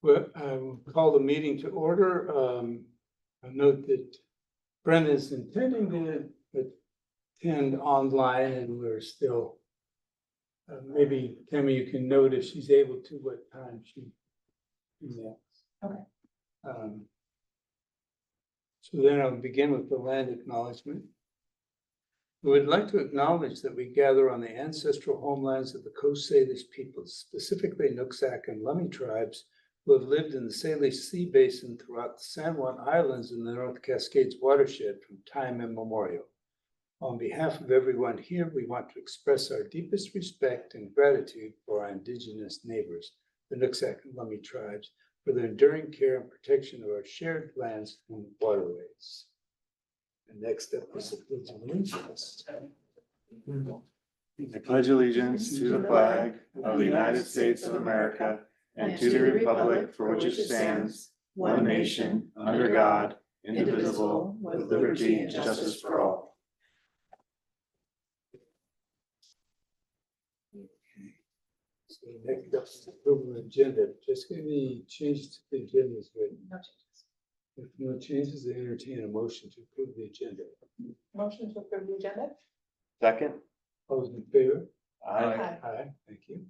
Well, I will call the meeting to order. I note that Brenda is intending to attend online, and we're still, maybe Tammy, you can note if she's able to, what time she is at. Okay. So then I'll begin with the land acknowledgement. We would like to acknowledge that we gather on the ancestral homelands of the Coast Salish peoples, specifically Nooksack and Lummi tribes, who have lived in the Salish Sea Basin throughout the San Juan Islands in the North Cascades watershed from time immemorial. On behalf of everyone here, we want to express our deepest respect and gratitude for our indigenous neighbors, the Nooksack and Lummi tribes, for their enduring care and protection of our shared lands and waterways. And next up is the Pledge of Allegiance. I pledge allegiance to the flag of the United States of America and to the republic for which it stands, one nation, under God, indivisible, with liberty and justice for all. So next up is the approval agenda. Just any changes to the agenda is written. No changes. If no changes, I entertain a motion to approve the agenda. Motion to approve the agenda? Second. All those in favor? Aye. Aye, thank you.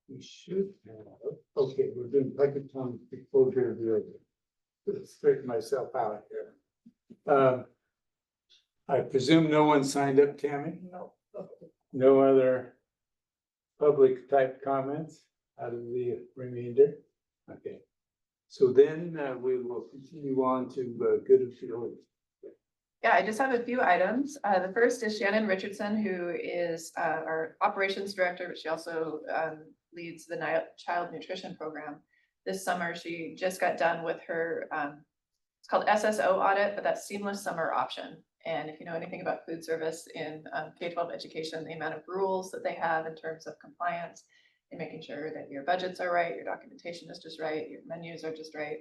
We should have, okay, we're doing public comment before we go to the other. Let's straighten myself out here. I presume no one signed up, Tammy? No. No other public type comments out of the remainder? Okay. So then we will continue on to good of the order. Yeah, I just have a few items. The first is Shannon Richardson, who is our operations director, but she also leads the child nutrition program. This summer, she just got done with her, it's called SSO audit, but that's seamless summer option. And if you know anything about food service in K-12 education, the amount of rules that they have in terms of compliance and making sure that your budgets are right, your documentation is just right, your menus are just right.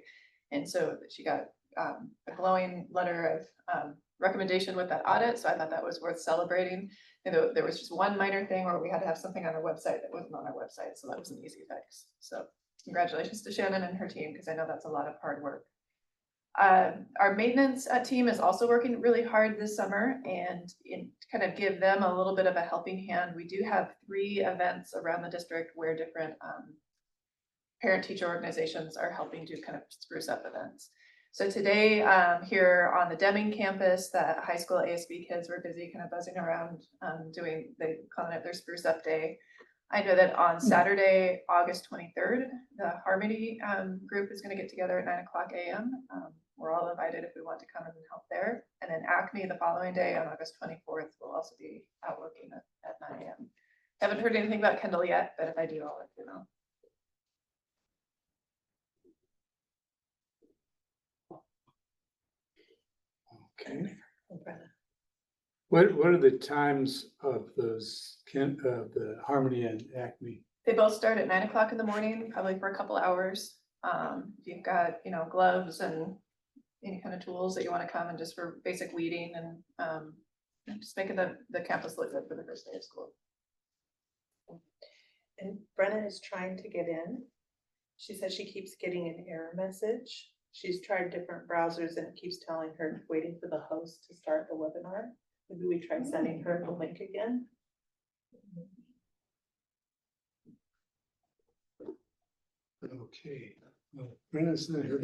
And so she got a glowing letter of recommendation with that audit. So I thought that was worth celebrating. You know, there was just one minor thing where we had to have something on our website that wasn't on our website. So that was an easy fix. So congratulations to Shannon and her team, because I know that's a lot of hard work. Our maintenance team is also working really hard this summer, and to kind of give them a little bit of a helping hand, we do have 3 events around the district where different parent-teacher organizations are helping to kind of spruce up events. So today here on the Deming campus, the high school ASB kids were busy kind of buzzing around they calling it their spruce up day. I know that on Saturday, August 23rd, the Harmony group is going to get together at 9:00 a.m. We're all invited if we want to come and help there. And then Acme the following day on August 24th will also be out working at 9 a.m. Haven't heard anything about Kendall yet, but if I do, I'll let you know. Okay. What are the times of those the Harmony and Acme? They both start at 9:00 in the morning, probably for a couple hours. You've got, gloves and any kind of tools that you want to come and just for basic weeding and just making the campus look good for the first day of school. And Brenna is trying to get in. She says she keeps getting an error message. She's tried different browsers and it keeps telling her waiting for the host to start the webinar. Maybe we try sending her the link again. Okay. Brenna's not here.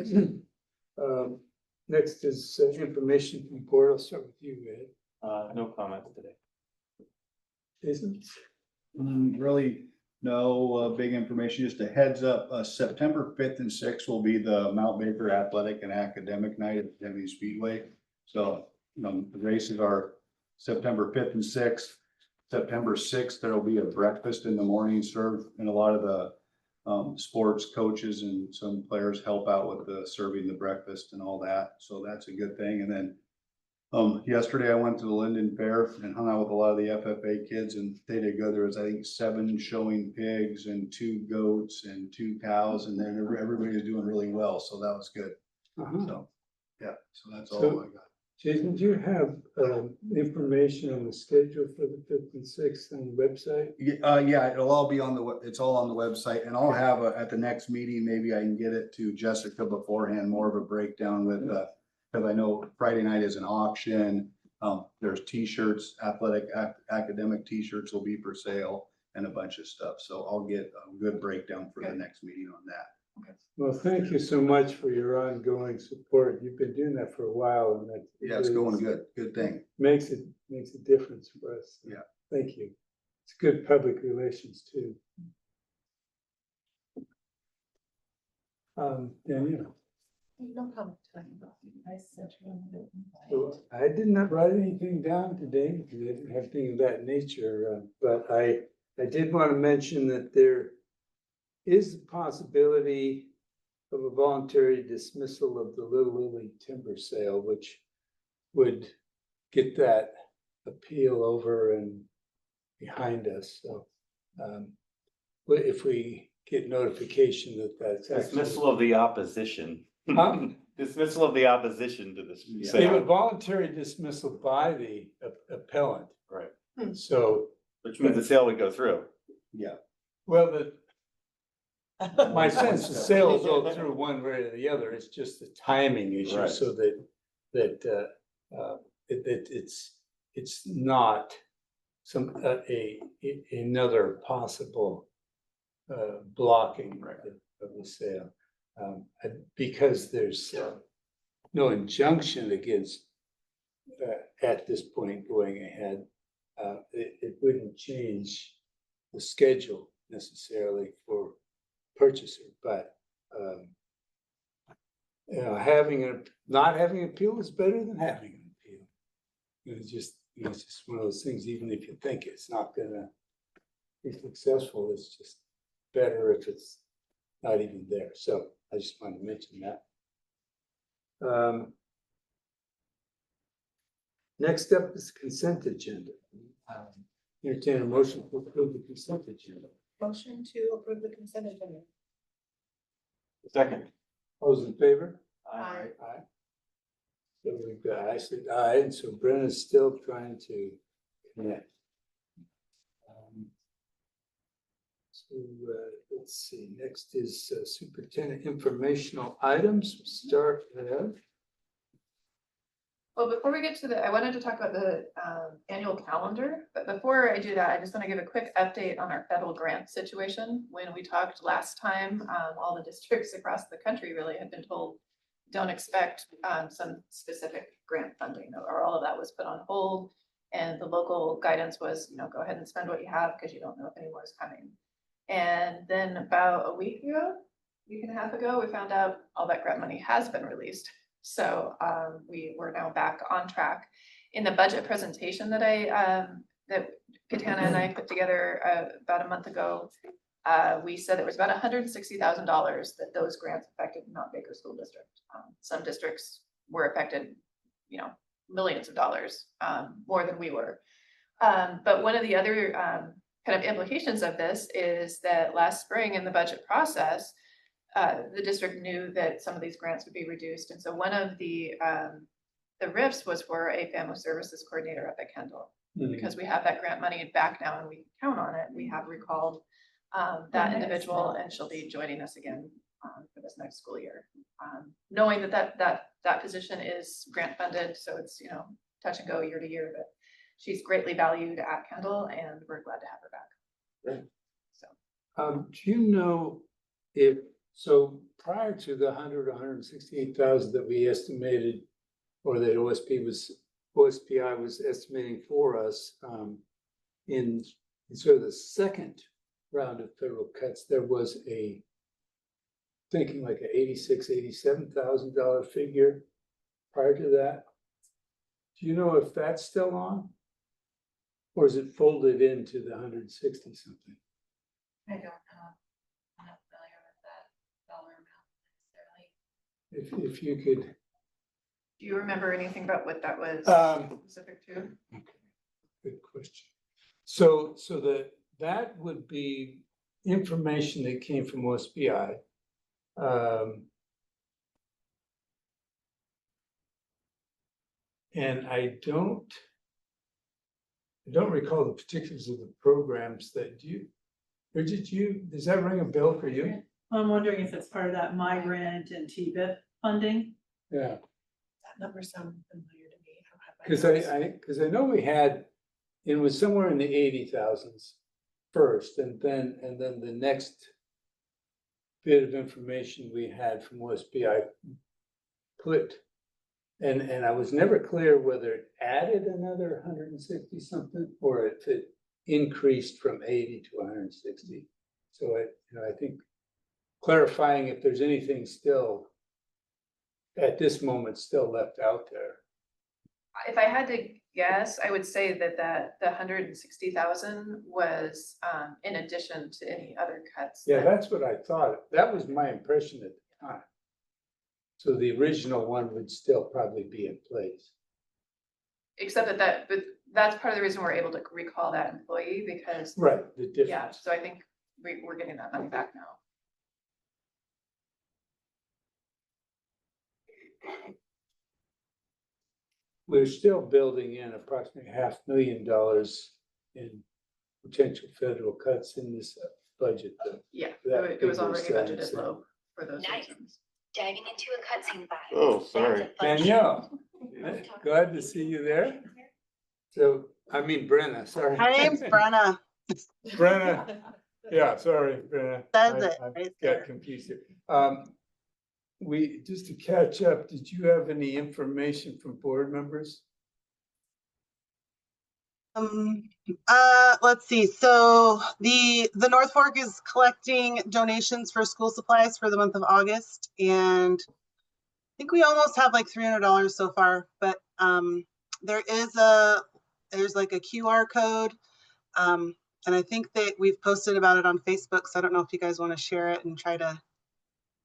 Next is information from board. I'll start with you, Ed. No comments today. Jason? Really, no big information, just a heads up, September 5th and 6th will be the Mount Baker Athletic and Academic Night at Deming Speedway. So, the races are September 5th and 6th. September 6th, there'll be a breakfast in the morning served, and a lot of the sports coaches and some players help out with the serving the breakfast and all that. So that's a good thing. And then yesterday I went to the Linden Fair and hung out with a lot of the FFA kids, and they did good. There was, I think, 7 showing pigs and 2 goats and 2 cows, and then everybody was doing really well. So that was good. So yeah, so that's all I got. Jason, do you have information on the schedule for the 5th and 6th on the website? Yeah, it'll all be on it's all on the website, and I'll have at the next meeting, maybe I can get it to Jessica beforehand, more of a breakdown with, because I know Friday night is an auction. There's t-shirts, academic t-shirts will be for sale and a bunch of stuff. So I'll get a good breakdown for the next meeting on that. Well, thank you so much for your ongoing support. You've been doing that for a while, and that Yeah, it's going good. Good thing. makes a difference for us. Yeah. Thank you. It's good public relations too. Danielle, No comment tonight. so I did not write anything down today because I didn't have anything of that nature, but I did want to mention that there is the possibility of a voluntary dismissal of the Little Lily timber sale, which would get that appeal over and behind us. So if we get notification that that's Dismissal of the opposition. Huh? Dismissal of the opposition to this They have a sale, voluntary dismissal by the appellant. right, So, which means the sale would go through. Yeah. well, my sense, the sale will go through one way or the other. It's just the timing issue, Right. so that it's not some, another possible blocking of the sale. Because there's no injunction against at this point going ahead, it wouldn't change the schedule necessarily for purchaser, but not having an appeal is better than having an appeal. It's just one of those things, even if you think it's not gonna be successful, it's just better if it's not even there. So I just wanted to mention that. Next up is consent agenda. Entertain a motion to approve the consent agenda. Motion to approve the consent agenda. Second. All those in favor? Aye. Aye. So we've got, I said aye, and so Brenna's still trying to connect. So let's see, next is superintendent informational items. Start with. Well, before we get to I wanted to talk about the annual calendar, but before I do that, I just want to give a quick update on our federal grant situation. When we talked last time, all the districts across the country really had been told, don't expect some specific grant funding, or all of that was put on hold. And the local guidance was, go ahead and spend what you have because you don't know if any more is coming. And then about a week and a half ago, we found out all that grant money has been released. So we were now back on track. In the budget presentation that that Katana and I put together about a month ago, we said there was about $160,000 that those grants affected Mount Baker School District. Some districts were affected, millions of dollars more than we were. But one of the other kind of implications of this is that last spring in the budget process, the district knew that some of these grants would be reduced. And so one of the RIFs was for a family services coordinator up at Kendall. Because we have that grant money back now and we can count on it. We have recalled that individual and she'll be joining us again for this next school year. Knowing that position is grant funded, so it's, touch and go year to year, but she's greatly valued at Kendall and we're glad to have her back. Great. So. Do you know if, so prior to the 168,000 that we estimated, or that OSPI was estimating for us, in sort of the second round of federal cuts, there was thinking like a $87,000 figure prior to that. Do you know if that's still on? Or is it folded into the 160 something? I don't know. I'm not familiar with that dollar amount necessarily. If you could. Do you remember anything about what that was specific to? Okay, good question. So that would be information that came from OSPI. And I don't recall the particulars of the programs that you, Bridget, does that ring a bell for you? I'm wondering if it's part of that migrant and TBIP funding. Yeah, That number sounds familiar to me. I don't have my because notes. because I know we had, it was somewhere in the 80,000s first, and then the next bit of information we had from OSB, I put, and I was never clear whether it added another 160 something, or if it increased from 80 to 160. So I think clarifying if there's anything still at this moment still left out there. If I had to guess, I would say that the 160,000 was in addition to any other cuts. Yeah, that- that's what I thought. That was my impression at the time. So the original one would still probably be in place. Except but that's part of the reason we're able to recall that employee because, Right, the yeah, difference. so I think we're getting that money back now. We're still building in approximately $500,000 in potential federal cuts in this budget. Yeah, That it was figure already is still budgeted insane. low for those Nice. reasons. Diving into a cutscene vibe. Oh, sorry. That's a fun Danielle, glad to see you there. So, I mean Brenna, sorry. My name's Brenna. Brenna, yeah, sorry, Brenna. Says it I right got there. confused here. Just to catch up, did you have any information from board members? Let's see. So the North Fork is collecting donations for school supplies for the month of August, and I think we almost have like $300 so far. But there's like a QR code, and I think that we've posted about it on Facebook. So I don't know if you guys want to share it and try to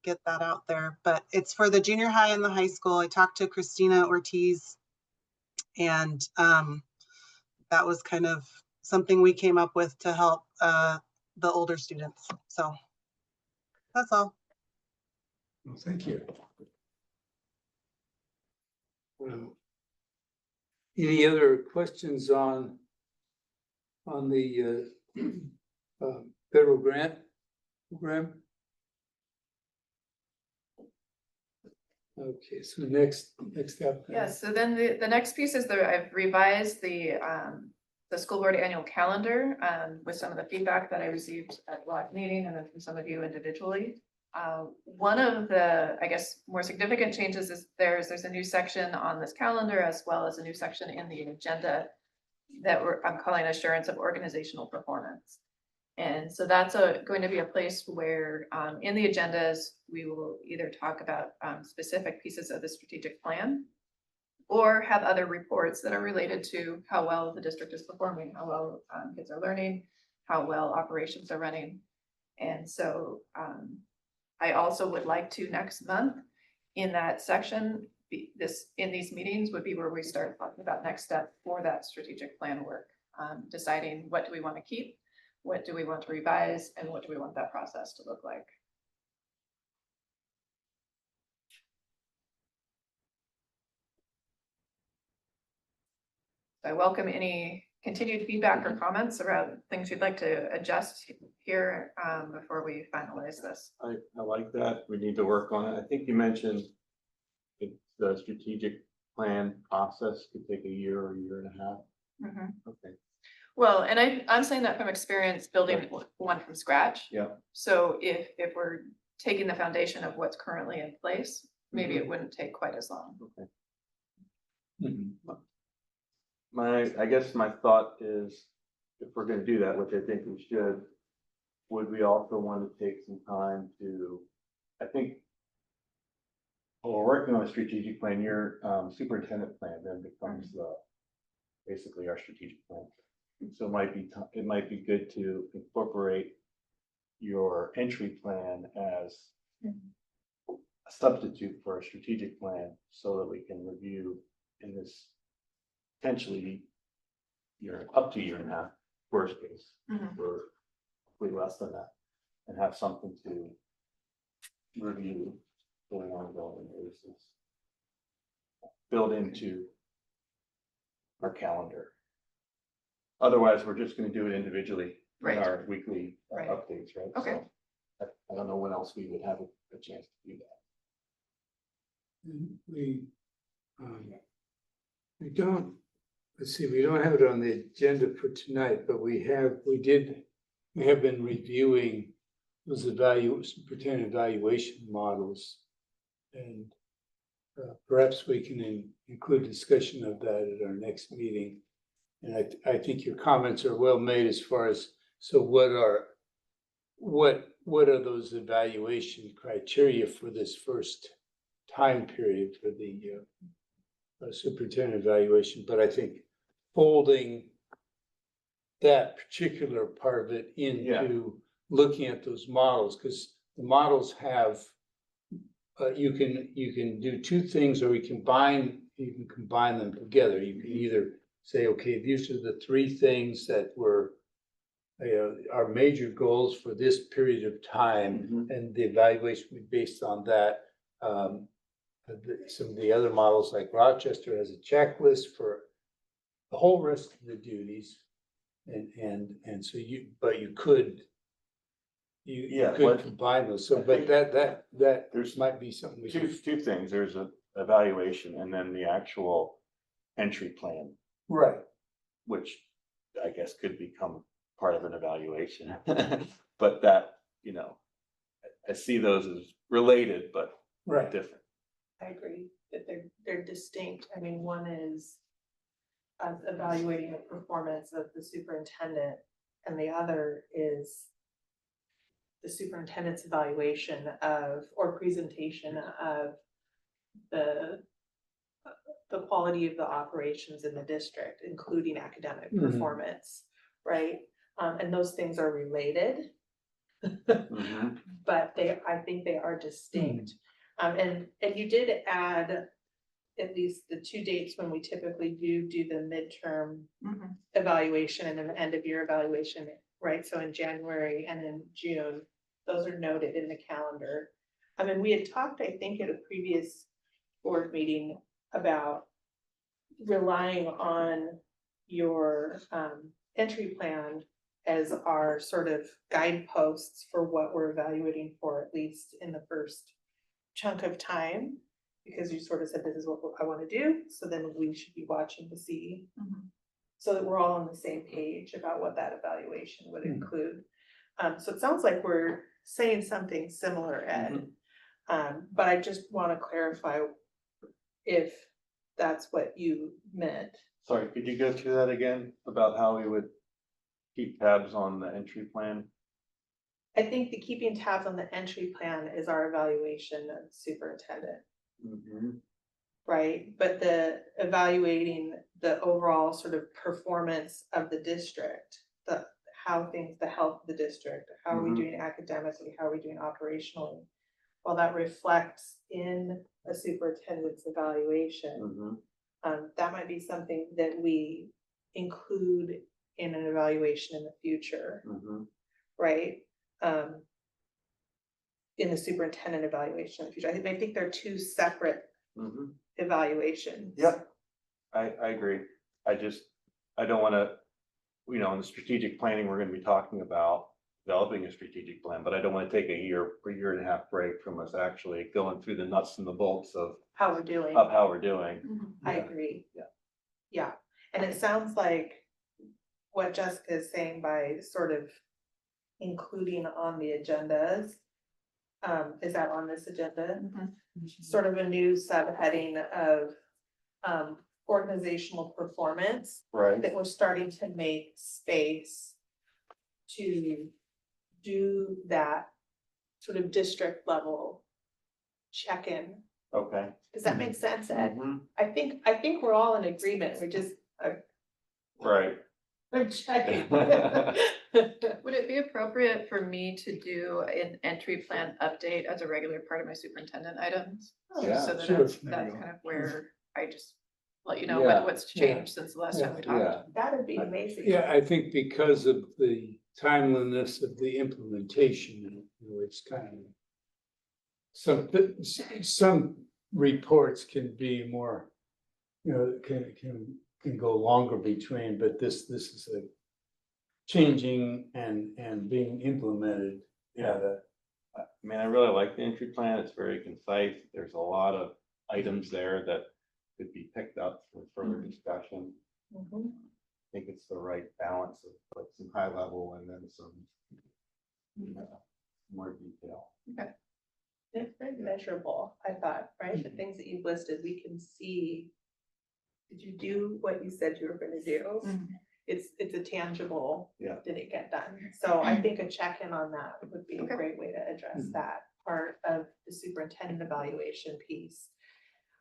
get that out there. But it's for the junior high and the high school. I talked to Christina Ortiz, and that was kind of something we came up with to help the older students. So that's all. Well, thank you. Any other questions on the federal grant program? Okay, so next up. Yeah, so then the next piece is I've revised the school board annual calendar with some of the feedback that I received at the last meeting and then from some of you individually. One of the, I guess, more significant changes is there's a new section on this calendar as well as a new section in the agenda that I'm calling assurance of organizational performance. And so that's going to be a place where in the agendas, we will either talk about specific pieces of the strategic plan or have other reports that are related to how well the district is performing, how well kids are learning, how well operations are running. And so I also would like to next month in that section, in these meetings would be where we start talking about next step for that strategic plan work, deciding what do we want to keep, what do we want to revise, and what do we want that process to look like? I welcome any continued feedback or comments around things you'd like to adjust here before we finalize this. I like that. We need to work on it. I think you mentioned the strategic plan process could take a year or a year and a half. Mhm. Okay. Well, and I'm saying that from experience building one from scratch. Yeah. So if we're taking the foundation of what's currently in place, maybe it wouldn't take quite as long. Okay. Mhm. I guess my thought is, if we're gonna do that, which I think we should, would we also want to take some time to, I think, well, we're working on a strategic plan, your superintendent plan then becomes basically our strategic plan. So it might be good to incorporate your entry plan as a substitute for a strategic plan so that we can review in this potentially up to a year and a half, worst case, Mhm. or hopefully less than that, and have something to review going on going basis. Build into our calendar. Otherwise, we're just gonna do it individually in Right. our weekly Right. updates, right? Okay. So, I don't know when else we would have a chance to do that. And we don't, let's see, we don't have it on the agenda for tonight, but we have been reviewing those superintendent evaluation models. And perhaps we can include discussion of that at our next meeting. And I think your comments are well made as far as, so what are those evaluation criteria for this first time period for the superintendent evaluation? But I think folding that particular part of it into looking at those models, because the models have, you can do two things, or you can combine them together. You can either say, okay, these are the three things that were our major goals for this period of time, and the evaluation will be based on that. Some of the other models, like Rochester, has a checklist for the whole rest of the duties. And so you could combine those. So, but that There's might be something we could. two things. There's a evaluation and then the actual entry plan, Right. which I guess could become part of an evaluation. But that, I see those as related, but Right. different. I agree that they're distinct. I mean, one is evaluating the performance of the superintendent, and the other is the superintendent's evaluation of, or presentation of the quality of the operations in the district, including academic performance, right? And those things are related, but I think they are distinct. And you did add at least the 2 dates when we typically do the midterm evaluation and then the end of year evaluation, right? So in January and in June, those are noted in the calendar. I mean, we had talked, I think, at a previous board meeting about relying on your entry plan as our sort of guideposts for what we're evaluating for, at least in the first chunk of time, because you sort of said this is what I want to do. So then we should be watching to see, so that we're all on the same page about what that evaluation would include. So it sounds like we're saying something similar, Ed. But I just want to clarify if that's what you meant. Sorry, could you go through that again about how we would keep tabs on the entry plan? I think the keeping tabs on the entry plan is our evaluation of superintendent, right? But the evaluating the overall sort of performance of the district, the health of the district, how are we doing academically, how are we doing operationally? Well, that reflects in a superintendent's evaluation. That might be something that we include in an evaluation in the future, right? In the superintendent evaluation in the future. I think they're two separate evaluations. Yep, I agree. I don't want to, in the strategic planning, we're going to be talking about developing a strategic plan, but I don't want to take a year and a half break from us actually going through the nuts and the bolts of How we're doing. I agree. Yeah. Yeah, and it sounds like what Jessica is saying by sort of including on the agendas, is that on this agenda? Sort of a new subheading of organizational performance, Right. that we're starting to make space to do that sort of district level check-in. Okay. Does that make sense, Ed? I think we're all in agreement. We're just Right. I'm checking. Would it be appropriate for me to do an entry plan update as a regular part of my superintendent items? Yeah, So that sure. that's There you go. kind of where I just let you know Yeah. what's changed since the last time we talked. That'd be amazing. Yeah, I think because of the timeliness of the implementation, it's kind of some reports can be more, can can go longer between, but this is a changing and being implemented. Yeah. I mean, I really like the entry plan. It's very concise. There's a lot of items there that could be picked up for further discussion. Mhm. I think it's the right balance of like some high level and then some more detail. It's very measurable, I thought, right? The things that you've listed, we can see. Did you do what you said you were gonna do? Mhm. It's a tangible. Yeah. Did it get done? So I think a check-in on that would be a Okay. great way to address that part of the superintendent evaluation piece.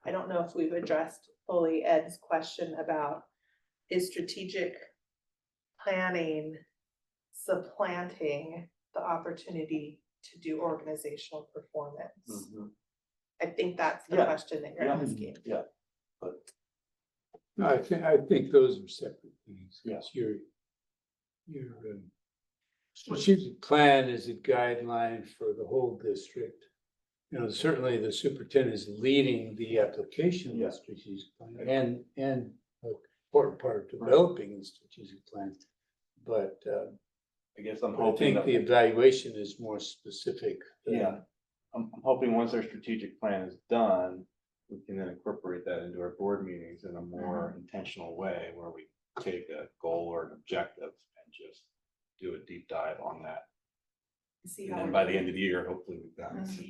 I don't know if we've addressed fully Ed's question about is strategic planning supplanting the opportunity to do organizational performance? I think that's the Yeah. question that you're Yeah. asking. Yeah. But I think those are separate things. Yeah. Yes, your strategic plan is a guideline for the whole district. You know, certainly the superintendent is leading the application of Yeah. the strategic plan and an important part of developing the strategic plan. But I guess I'm I hoping think that, the evaluation is more specific. than- yeah, I'm hoping once our strategic plan is done, we can then incorporate that into our board meetings in a more intentional way where we take a goal or an objective and just do a deep dive on that. See And how then we're by the doing. end of the year, hopefully we've done this.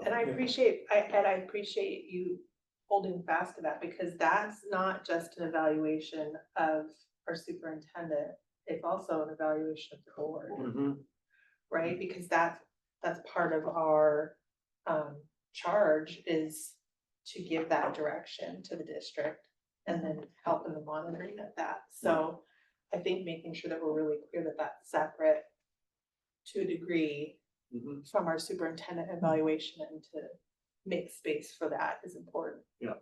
And I appreciate, I appreciate you holding fast to that, because that's not just an evaluation of our superintendent. It's also an evaluation of the board, right? Because that's part of our charge is to give that direction to the district and then help in the monitoring of that. So I think making sure that we're really clear that that's separate to a degree from our superintendent evaluation and to make space for that is important. Yeah.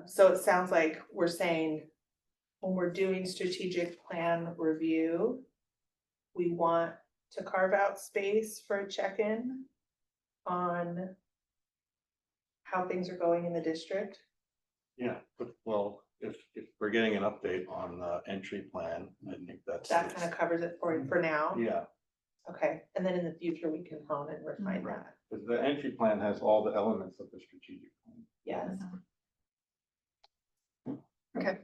So it sounds like we're saying when we're doing strategic plan review, we want to carve out space for a check-in on how things are going in the district. Yeah, but well, if we're getting an update on the entry plan, I think That kind of covers it for now. yeah, Okay, and then in the future, we can hone and refine Right. that. because the entry plan has all the elements of the strategic plan. Yes. Okay.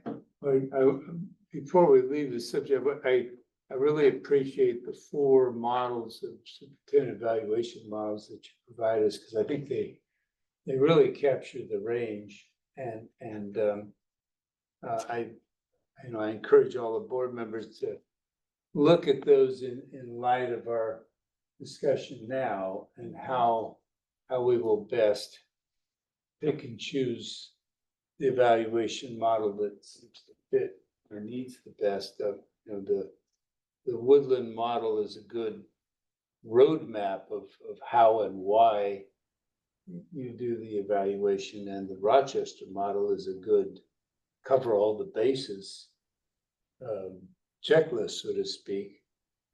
Before we leave the subject, I really appreciate the 4 models of superintendent evaluation models that you provide us, because I think they really capture the range and I encourage all the board members to look at those in light of our discussion now and how we will best pick and choose the evaluation model that seems to fit our needs the best. The Woodland model is a good roadmap of how and why you do the evaluation, and the Rochester model is a good cover all the bases checklist, so to speak.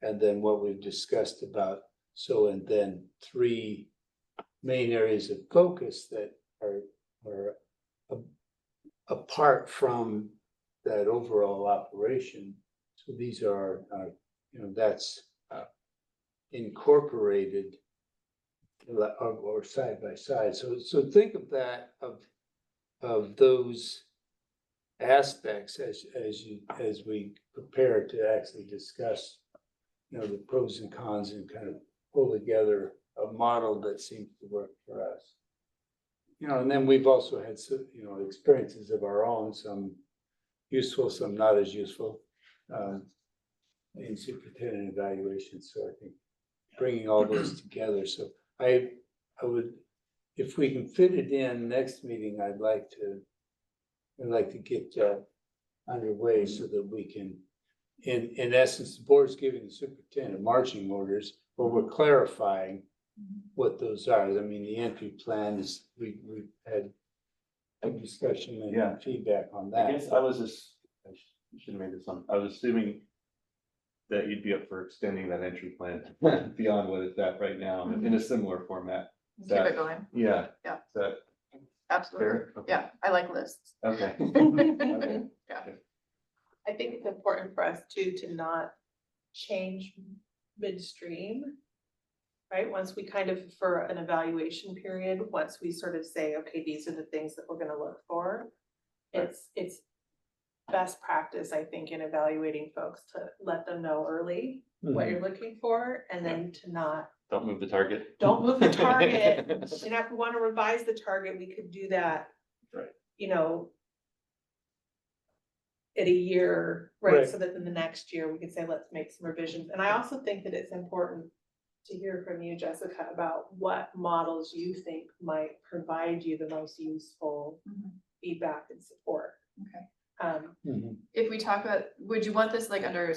And then what we've discussed about, and then 3 main areas of focus that are apart from that overall operation. So these are, that's incorporated or side by side. So think of that, of those aspects as we prepare to actually discuss, the pros and cons and kind of pull together a model that seems to work for us. And then we've also had experiences of our own, some useful, some not as useful, in superintendent evaluation. So I think bringing all those together. So I would, if we can fit it in next meeting, I'd like to get underway so that we can, in essence, the board's giving the superintendent marching orders, but we're clarifying what those are. I mean, the entry plan is, we've had a discussion Yeah. and feedback on I that. guess I should have made this on, I was assuming that you'd be up for extending that entry plan beyond what it's at right now in a similar format. Keep it going. Yeah. Yeah. That, absolutely. Fair? Okay. Yeah, I like lists. Okay. Yeah. I think it's important for us too, to not change midstream. Right, once we kind of, for an evaluation period, once we sort of say, okay, these are the things that we're gonna look for. It's best practice, I think, in evaluating folks to let them know early what you're looking for, and then to not, Don't move the target. don't move the target. And if we wanna revise the target, we could do that. Right. You know, at a year, right, Right. so that in the next year, we could say, let's make some revisions. And I also think that it's important to hear from you, Jessica, about what models you think might provide you the most useful feedback and support. Okay. Mhm. If we talk about, would you want this like under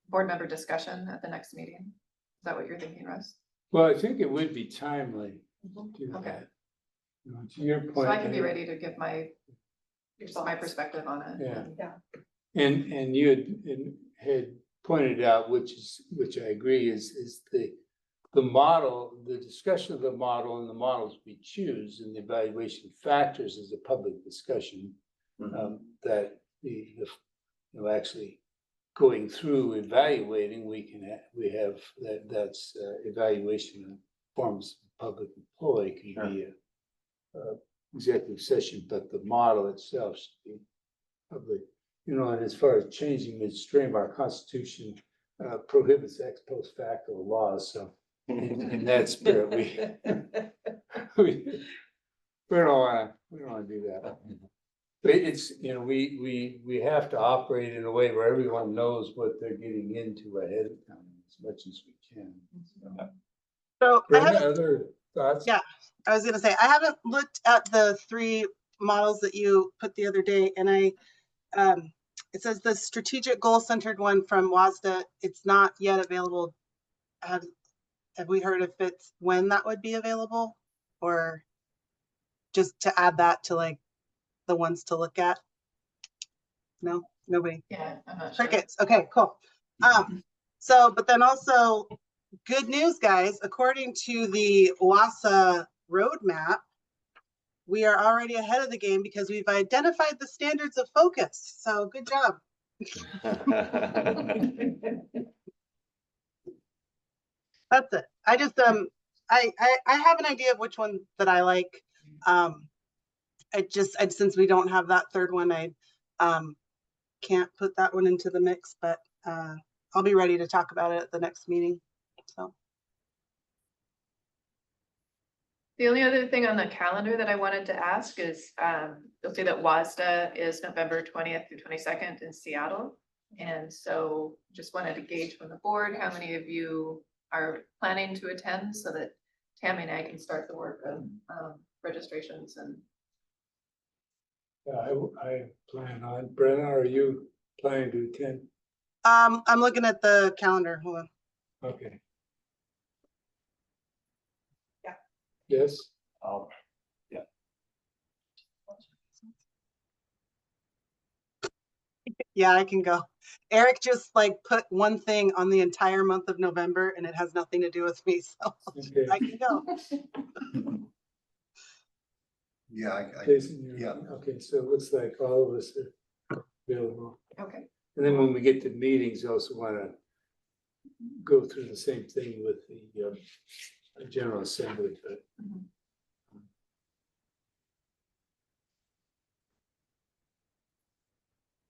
board member discussion at the next meeting? Is that what you're thinking, Russ? Well, I think it would be timely to do Okay. that. You know, to your So point. I can be Ed, ready to give my perspective on it. Yeah. And you had pointed out, which I agree, is the model, the discussion of the model and the models we choose and the evaluation factors is a public discussion. That you know, actually going through evaluating, we have that's evaluation of forms of public employee can be a executive session, but the model itself should be public. You know, and as far as changing midstream, our Constitution prohibits ex post facto laws, so in that spirit, we don't wanna do that. But it's, you know, we have to operate in a way where everyone knows what they're getting into ahead of time as much as we can. So I Brenda, haven't, other thoughts? Yeah. I was gonna say, I haven't looked at the 3 models that you put the other day, and it says the strategic goal centered one from WASDA, it's not yet available. Have we heard if it's when that would be available, or just to add that to like the ones to look at? No, nobody. Yeah, I'm not sure. Crickets. Okay, cool. So, but then also good news, guys, according to the WASA roadmap, we are already ahead of the game because we've identified the standards of focus. So good job. That's it. I just I have an idea of which one that I like. Since we don't have that third one, I can't put that one into the mix, but I'll be ready to talk about it at the next meeting. So The only other thing on the calendar that I wanted to ask is, you'll see that WASDA is November 20th through 22nd in Seattle. And so just wanted to gauge from the board, how many of you are planning to attend so that Tammy and I can start the work of registrations and. Yeah, I plan on. Brenna, are you planning to attend? I'm looking at the calendar. Hold on. Okay. Yeah. Yes? Yeah, I can go. Eric just like put one thing on the entire month of November and it has nothing to do with me, so Okay. I can go. Yeah, Jason, you're- yeah. Okay, so it looks like all of us are available. Okay. And then when we get to meetings, I also want to go through the same thing with the General Assembly, but.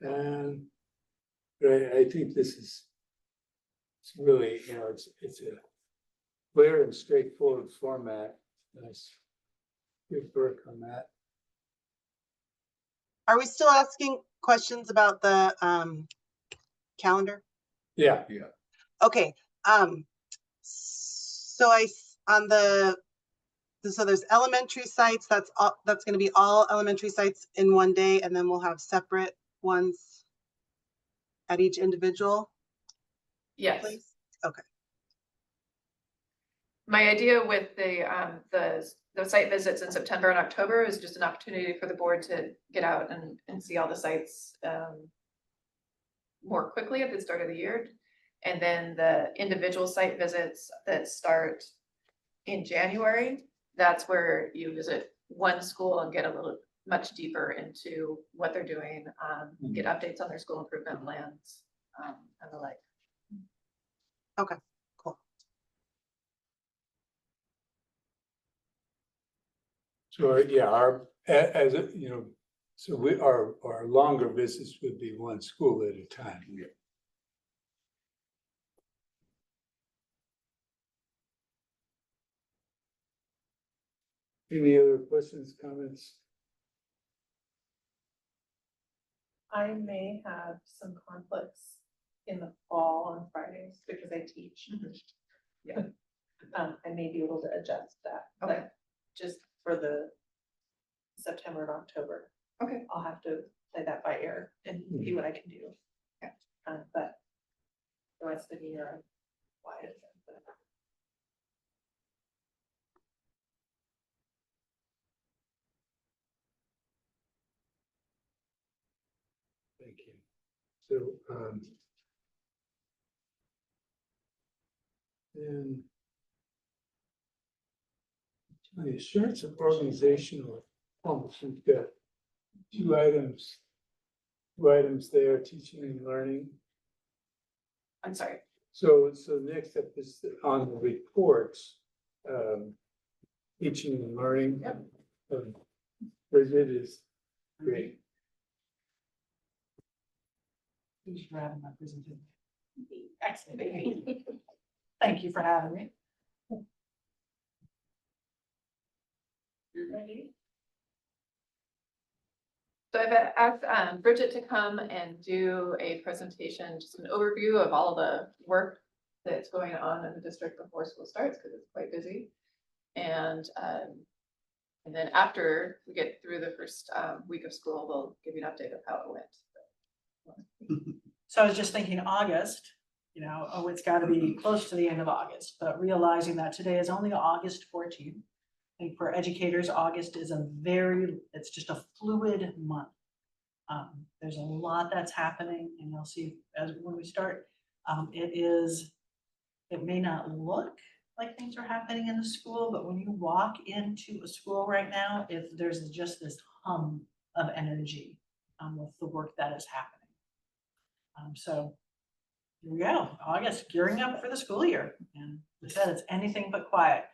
And right, I think this is, it's really, you know, it's a clear and straightforward format. Nice. Good work on that. Are we still asking questions about the calendar? Yeah. Okay, so so there's elementary sites, that's gonna be all elementary sites in one day, and then we'll have separate ones at each individual Yes. place? Okay. My idea with the site visits in September and October is just an opportunity for the board to get out and see all the sites more quickly at the start of the year. And then the individual site visits that start in January, that's where you visit one school and get a little much deeper into what they're doing, get updates on their school improvement plans, and the like. Okay, cool. So, yeah, as a, so our longer visits would be one school at a time. Yeah. Any other questions, comments? I may have some conflicts in the fall on Fridays because I teach. Yeah. I may be able to adjust that, Okay. but just for the September and October. Okay. I'll have to play that by ear and see what I can do. Yeah. But the rest of the year, I'm wide open. Thank you. So, and the assurance of organizational performance, we've got two items there, teaching and learning. I'm sorry. So next up is on the reports, teaching and learning. Yep. Bridget is great. Thanks for having my presentation. Excellent. Thank you for having me. Ready? So I've asked Bridget to come and do a presentation, just an overview of all the work that's going on in the district before school starts, because it's quite busy. And then after we get through the first week of school, we'll give you an update of how it went. So I was just thinking August, oh, it's got to be close to the end of August, but realizing that today is only August 14th. I think for educators, August is it's just a fluid month. There's a lot that's happening, and you'll see when we start, it may not look like things are happening in the school, but when you walk into a school right now, there's just this hum of energy with the work that is happening. So here we go, August, gearing up for the school year. And like I said, it's anything but quiet.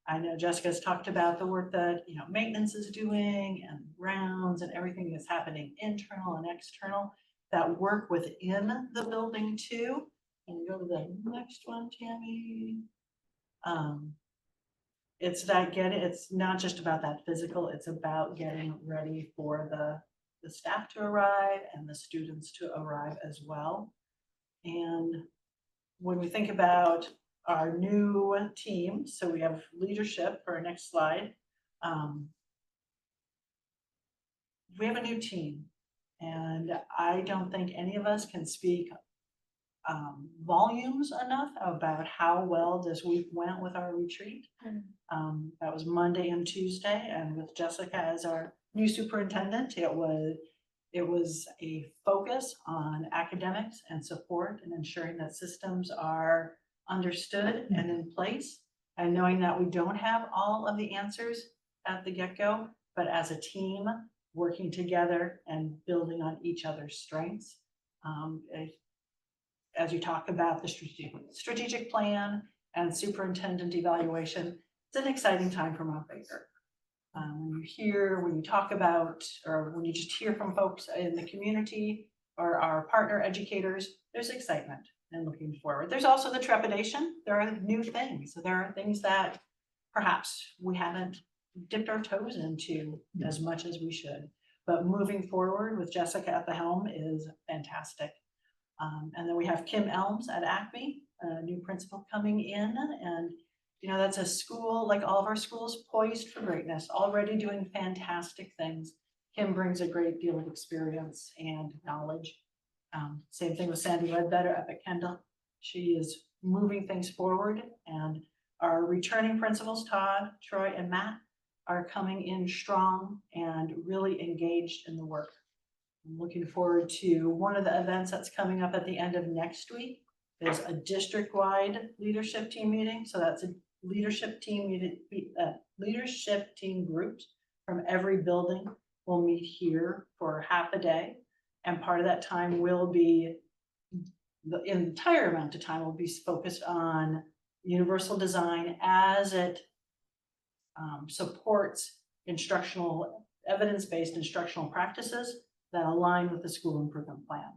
I know Jessica's talked about the work that, maintenance is doing and rounds and everything that's happening internal and external, that work within the building too. And go to the next one, Tammy. It's not just about that physical, it's about getting ready for the staff to arrive and the students to arrive as well. And when we think about our new team, so we have leadership for our next slide. We have a new team, and I don't think any of us can speak volumes enough about how well this week went with our retreat. That was Monday and Tuesday, and with Jessica as our new superintendent, it was a focus on academics and support and ensuring that systems are understood and in place, and knowing that we don't have all of the answers at the get-go, but as a team working together and building on each other's strengths. As you talk about the strategic plan and superintendent evaluation, it's an exciting time for Mount Baker. When you talk about, or when you just hear from folks in the community or our partner educators, there's excitement and looking forward. There's also the trepidation. There are new things. So there are things that perhaps we haven't dipped our toes into as much as we should. But moving forward with Jessica at the helm is fantastic. And then we have Kim Elms at Acme, a new principal coming in, and that's a school, like all of our schools, poised for greatness, already doing fantastic things. Kim brings a great deal of experience and knowledge. Same thing with Sandy Ledbetter up at Kendall. She is moving things forward, and our returning principals, Todd, Troy, and Matt, are coming in strong and really engaged in the work. I'm looking forward to one of the events that's coming up at the end of next week. There's a district-wide leadership team meeting. So that's a leadership team groups from every building will meet here for half a day. And part of that time will be, the entire amount of time will be focused on universal design as it supports evidence-based instructional practices that align with the school improvement plan.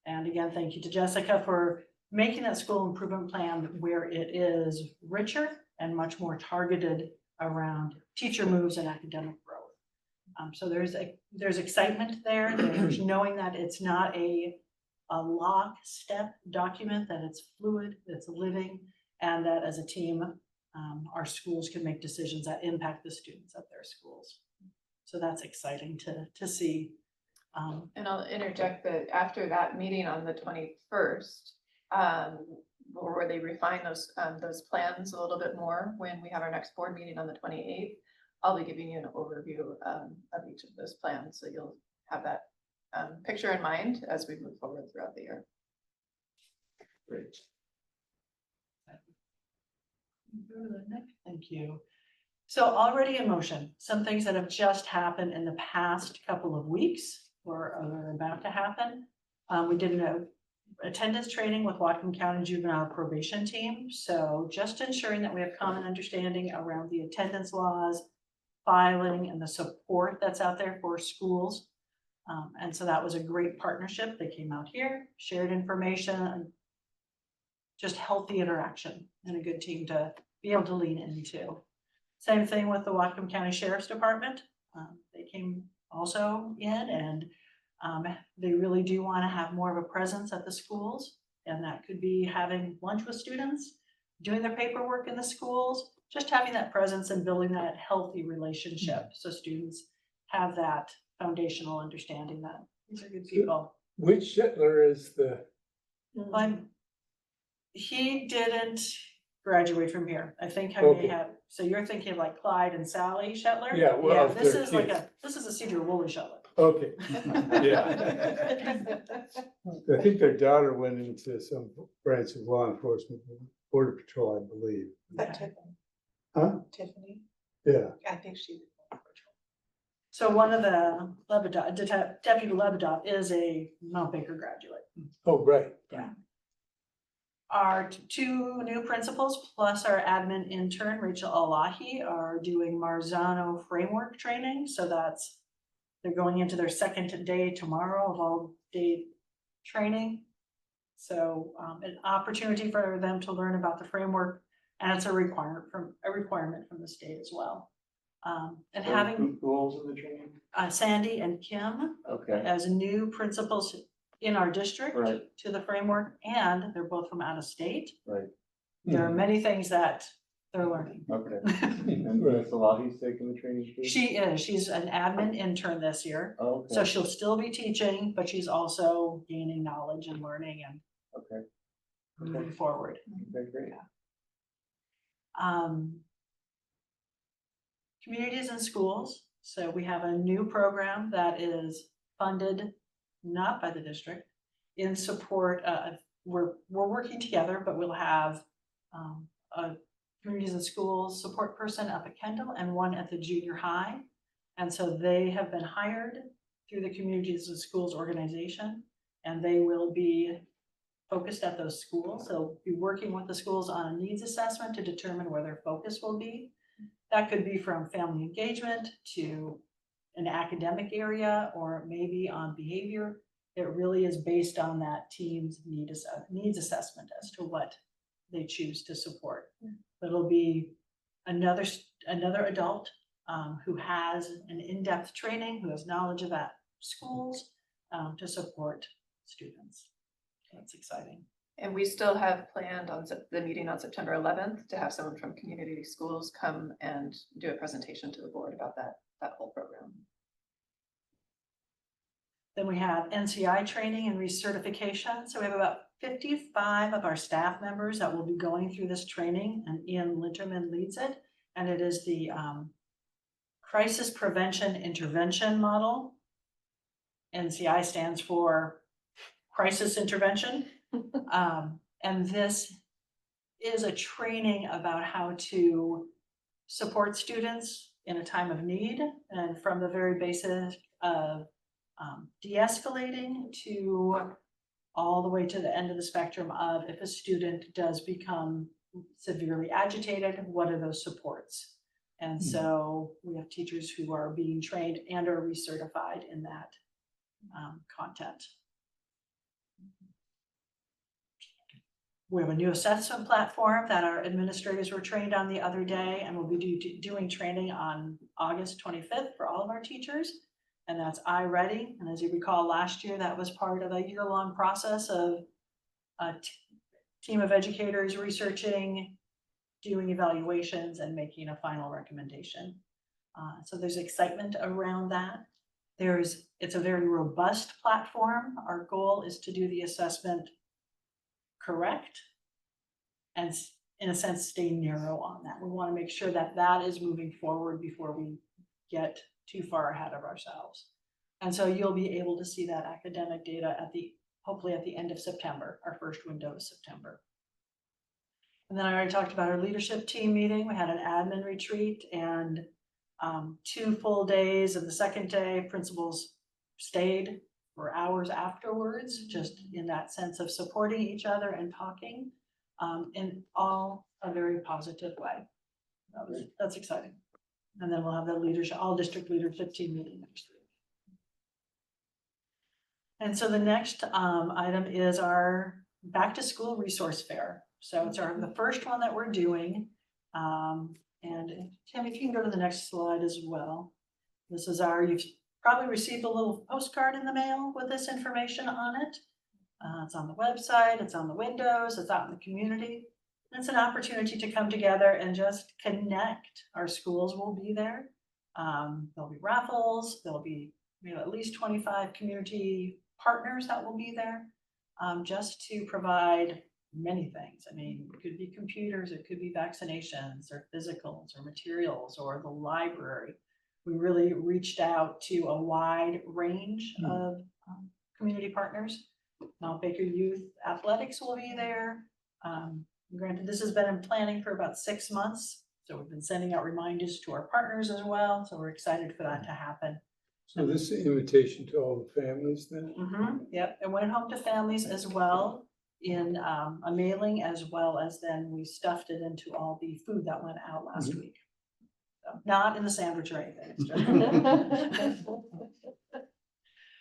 And again, thank you to Jessica for making that school improvement plan where it is richer and much more targeted around teacher moves and academic growth. So there's excitement there. There's knowing that it's not a lockstep document, that it's fluid, it's living, and that as a team, our schools can make decisions that impact the students at their schools. So that's exciting to see. And I'll interject that after that meeting on the 21st, where they refine those plans a little bit more, when we have our next board meeting on the 28th, I'll be giving you an overview of each of those plans. So you'll have that picture in mind as we move forward throughout the year. Great. Thank you. So already in motion, some things that have just happened in the past couple of weeks or are about to happen. We did an attendance training with Whatcom County Juvenile Probation Team. So just ensuring that we have common understanding around the attendance laws, filing, and the support that's out there for schools. And so that was a great partnership. They came out here, shared information, and just healthy interaction, and a good team to be able to lean into. Same thing with the Whatcom County Sheriff's Department. They came also in, and they really do want to have more of a presence at the schools. And that could be having lunch with students, doing their paperwork in the schools, just having that presence and building that healthy relationship. So students have that foundational understanding that these are good people. Which Shetler is the? He didn't graduate from here. I think how Okay. they have, so you're thinking of like Clyde and Sally Shetler? Yeah, well, if This they're is like kids. this is a Cedar Woolley Shetler. Okay, yeah. I think their daughter went into some branch of law enforcement, Border Patrol, I believe. Is that Tiffany? Huh? Tiffany? Yeah. I think she was on patrol. So one of the Deputy Lebedov is a Mount Baker graduate. Oh, right. Our two new principals plus our admin intern, Rachel Alahi, are doing Marzano framework training. So they're going into their second day tomorrow of all day training. So an opportunity for them to learn about the framework, and it's a requirement from the state as well. And having Who else in the training? Sandy and Kim Okay. as new principals in our district Right. to the framework, and they're both from out of state. Right. There are many things that they're learning. Okay. And Ms. Salahi's taking the training too? She's an admin intern this year, Okay. so she'll still be teaching, but she's also gaining knowledge and learning and Okay. moving forward. Okay, great. Communities and schools. So we have a new program that is funded not by the district in support of, we're working together, but we'll have a communities and schools support person up at Kendall and one at the junior high. And so they have been hired through the communities and schools organization, and they will be focused at those schools. So be working with the schools on a needs assessment to determine where their focus will be. That could be from family engagement to an academic area, or maybe on behavior. It really is based on that team's needs assessment as to what they choose to support. But it'll be another adult who has an in-depth training, who has knowledge of that schools to support students. That's exciting. And we still have planned on the meeting on September 11th to have someone from community schools come and do a presentation to the board about that whole program. Then we have NCI training and recertification. So we have about 55 of our staff members that will be going through this training, and Ian Linterman leads it. And it is the Crisis Prevention Intervention Model. NCI stands for Crisis Intervention. And this is a training about how to support students in a time of need, and from the very basis of de-escalating to all the way to the end of the spectrum of if a student does become severely agitated, what are those supports? And so we have teachers who are being trained and are recertified in that content. We have a new assessment platform that our administrators were trained on the other day, and we'll be doing training on August 25th for all of our teachers. And that's iReady. And as you recall, last year, that was part of a year-long process of a team of educators researching, doing evaluations, and making a final recommendation. So there's excitement around that. It's a very robust platform. Our goal is to do the assessment correct and, in a sense, stay narrow on that. We want to make sure that that is moving forward before we get too far ahead of ourselves. And so you'll be able to see that academic data hopefully at the end of September, our first window of September. And then I already talked about our leadership team meeting. We had an admin retreat and 2 full days. And the second day, principals stayed for hours afterwards, just in that sense of supporting each other and talking in all a very positive way. That's exciting. And then we'll have the all district leadership team meeting next week. And so the next item is our back to school resource fair. So it's the first one that we're doing. And Tim, if you can go to the next slide as well. This is you've probably received a little postcard in the mail with this information on it. It's on the website, it's on the windows, it's out in the community. It's an opportunity to come together and just connect. Our schools will be there. There'll be raffles, there'll be at least 25 community partners that will be there, just to provide many things. I mean, it could be computers, it could be vaccinations or physicals or materials or the library. We really reached out to a wide range of community partners. Mount Baker Youth Athletics will be there. Granted, this has been in planning for about 6 months. So we've been sending out reminders to our partners as well. So we're excited for that to happen. So this is an invitation to all the families then? Yep, it went home to families as well in a mailing, as well as then we stuffed it into all the food that went out last week. So, not in the sandwich or anything. It's just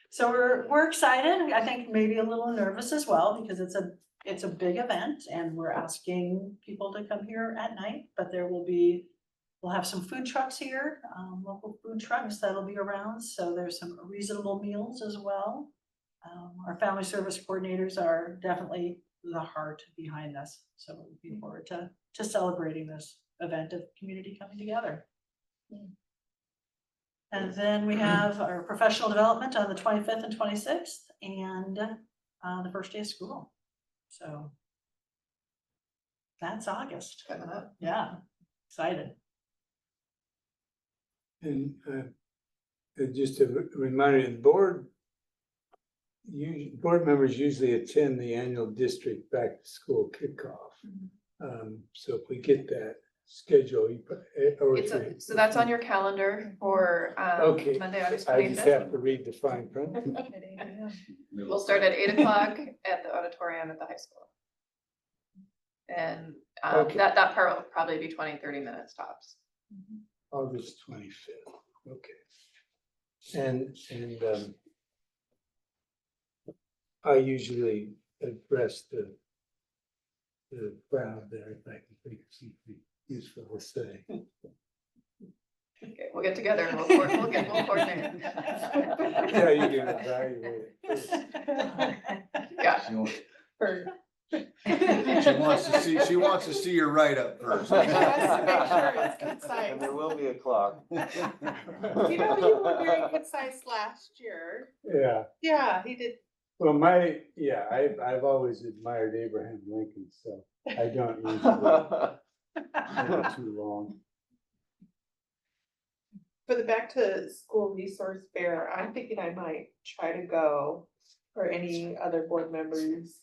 so we're excited. I think maybe a little nervous as well, because it's a big event and we're asking people to come here at night, but we'll have some food trucks here, local food trucks that'll be around. So there's some reasonable meals as well. Our family service coordinators are definitely the heart behind this. So we're looking forward to celebrating this event of community coming together. And then we have our professional development on the 25th and 26th and the first day of school. So that's August. Coming up. Yeah, excited. And just a reminder, the board members usually attend the annual district back to school kickoff. So if we get that schedule, So that's on your calendar for okay. Monday, August I just 25th. have to read the fine print. We'll start at 8 o'clock at the auditorium at the high school. And Okay. that part will probably be 20-30 minutes tops. August 25th, okay. And I usually address the crowd there if I can think of something useful to say. Okay, we'll get together and we'll coordinate. Yeah, you can evaluate it. Yeah. She wants to see your write-up first. She wants to make sure it's concise. And there will be a clock. You were very concise last year. Yeah, Yeah, he did. well, I've always admired Abraham Lincoln, so I don't usually make it too long. For the back to school resource fair, I'm thinking I might try to go, or any other board members,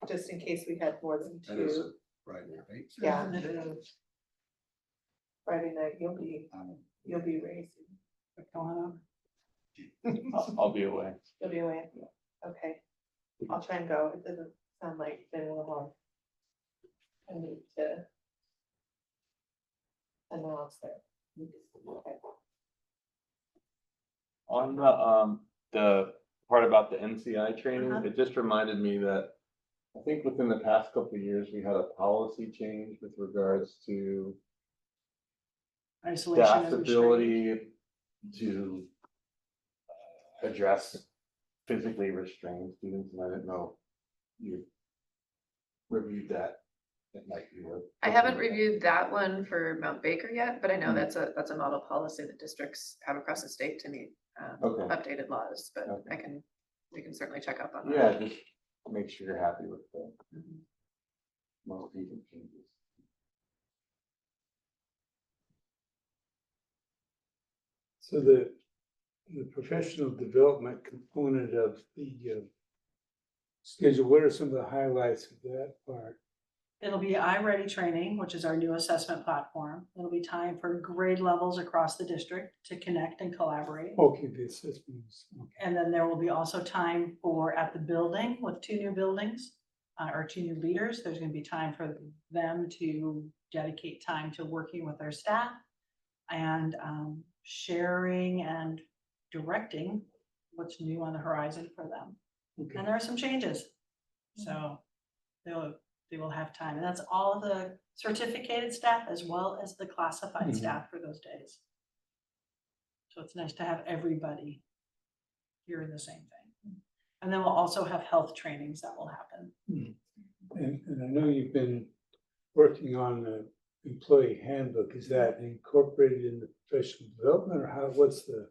just in case we had more than That is two. Friday, right? Yeah. Friday night, you'll be. You'll be raising, I'll be away. you'll be away. Okay. I'll try and go. It doesn't sound like they will have a need to announce that. Okay. On the part about the NCI training, Uh-huh. it just reminded me that I think within the past couple of years, we had a policy change with regards to Isolation staff's and restraint. ability to address physically restrained students, and I didn't know if you reviewed that. It might be worth. I haven't reviewed that one for Mount Baker yet, but I know Hmm. that's a model policy that districts have across the state to meet Okay. updated laws, but Okay. we can certainly check up on that. Yeah, just make sure you're happy with the Mhm. most recent changes. So the professional development component of the schedule, what are some of the highlights of that part? It'll be iReady training, which is our new assessment platform. It'll be time for grade levels across the district to connect and collaborate. Okay, the assessments. Okay. And then there will be also time for at the building with 2 new buildings, or 2 new leaders. There's gonna be time for them to dedicate time to working with their staff and sharing and directing what's new on the horizon for them. Okay. And there are some changes. So they will have time. And that's all of the certificated staff as well as the classified Mhm. staff for those days. So it's nice to have everybody hearing the same thing. And then we'll also have health trainings that will happen. And I know you've been working on the employee handbook. Is that incorporated in the professional development, or how, what's the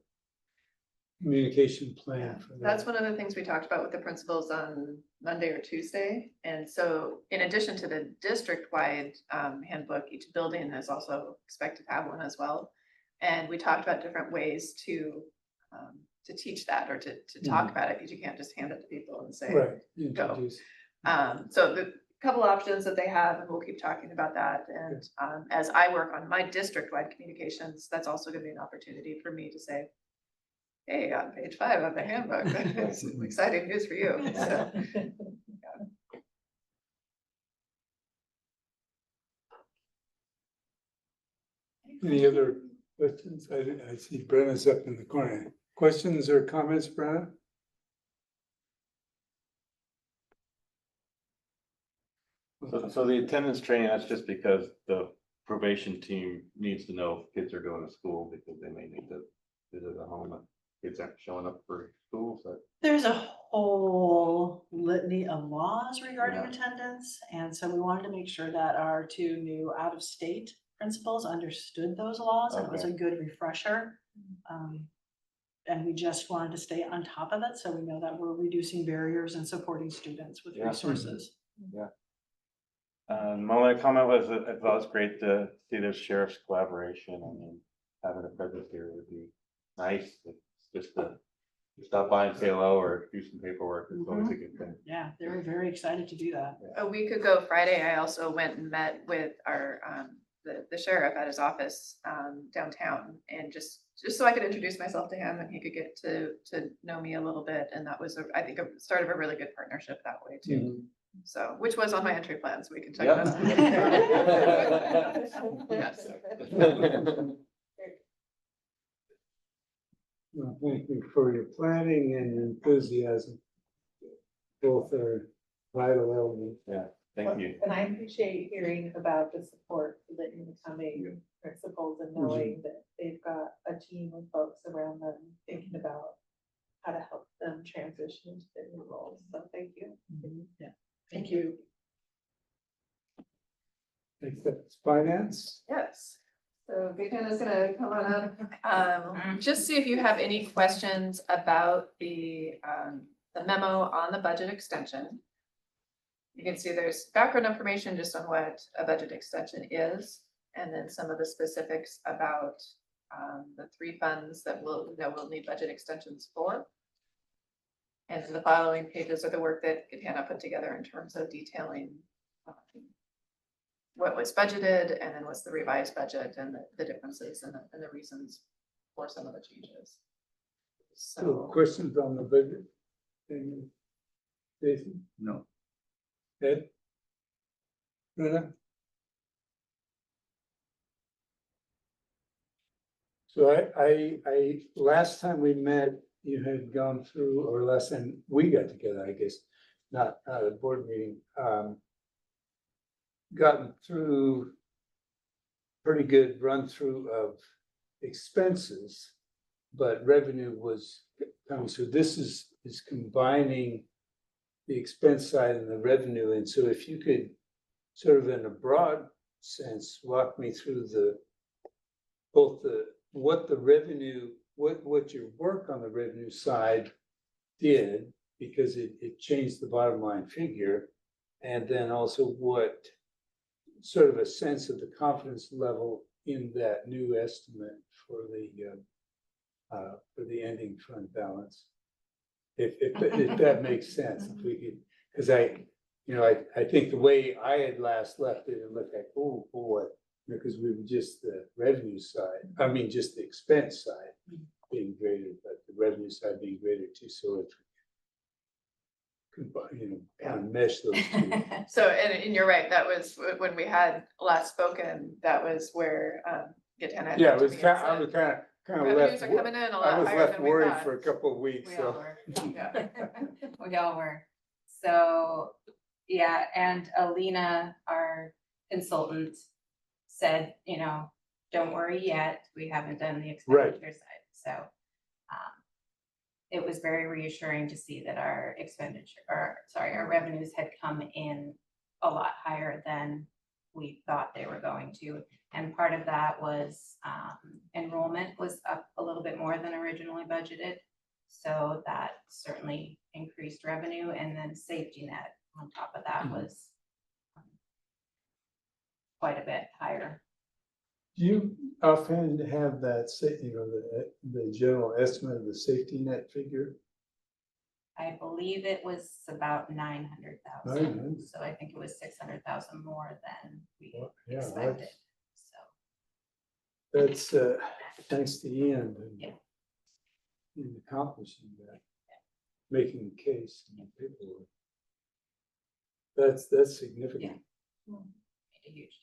communication plan for that? That's one of the things we talked about with the principals on Monday or Tuesday. And so in addition to the district-wide handbook, each building is also expected to have one as well. And we talked about different ways to teach that or to talk about it, because you can't just hand it to people and say, Right. go. Introduce. So the couple options that they have, and we'll keep talking about that. And as I work on my district-wide communications, that's also gonna be an opportunity for me to say, hey, on page 5 of the handbook, that's exciting news for you. So, Any other questions? I see Brenna's up in the corner. Questions or comments, Brenna? So the attendance training, that's just because the probation team needs to know if kids are going to school, because they may need to visit a home if kids aren't showing up for school, so. There's a whole litany of laws regarding Yeah. attendance. And so we wanted to make sure that our 2 new out-of-state principals understood those laws, and it was a good refresher. And we just wanted to stay on top of it, so we know that we're reducing barriers and supporting students with Yeah. resources. My only comment was that I thought it was great to see the sheriff's collaboration. I mean, having a presence here would be nice. It's just to stop by and say hello or do some paperwork. It's always a good thing. Yeah, they were very excited to do that. a week ago Friday, I also went and met with our the sheriff at his office downtown, and just so I could introduce myself to him and he could get to know me a little bit. And that was I think a start of a really good partnership that way too. So, which was on my entry plan, so we can check Yep. that out. Yes. Well, thank you for your planning and enthusiasm. Both are vital elements. Thank you. And I appreciate hearing about the support for the incoming principals and knowing that they've got a team of folks around them thinking about how to help them transition into their new roles. So thank you. Yeah, thank you. Next up is finance. Yes. So Vivian is gonna come on up. Just see if you have any questions about the memo on the budget extension. You can see there's background information just on what a budget extension is, and then some of the specifics about the 3 funds that we'll need budget extensions for. And the following pages are the work that Hannah put together in terms of detailing what was budgeted and then what's the revised budget and the differences and the reasons for some of the changes. So So, questions on the budget? Any- Jason, No. Ed? Rena? So last time we met, you had gone through, or last time we got together, I guess, not a board meeting, gotten through pretty good run through of expenses, but revenue was coming. So this is combining the expense side and the revenue. And so if you could sort of in a broad sense, walk me through what the revenue, what your work on the revenue side did, because it changed the bottom line figure. And then also what sort of a sense of the confidence level in that new estimate for the ending fund balance. If that makes sense, if we could, because I think the way I had last left it and looked like, oh boy, because we were just the revenue side, I mean, just the expense side being greater, but the revenue side being greater too. So if kind of mesh those two. so, and you're right, that was when we had last spoken, that was where, Gatan had. Yeah, come to it was me kind, and I said, was kind of revenues left. are coming in a I lot was higher left than we worried thought. for a couple of weeks, We all so. were. Yeah. We all were. So, yeah, and Alina, our consultant, said, don't worry yet, we haven't done the expenditure side. So it was very reassuring to see that our our revenues had come in a lot higher than we thought they were going to. And part of that was enrollment was up a little bit more than originally budgeted. So that certainly increased revenue, and then safety net on top of that was quite a bit higher. Do you offhand have that, the general estimate of the safety net figure? I believe it was about 900,000. 900. So I think it was 600,000 more than we Yeah, expected. So that's thanks to Ian Yeah. in accomplishing that, making the case and the paperwork. That's significant. made a huge difference.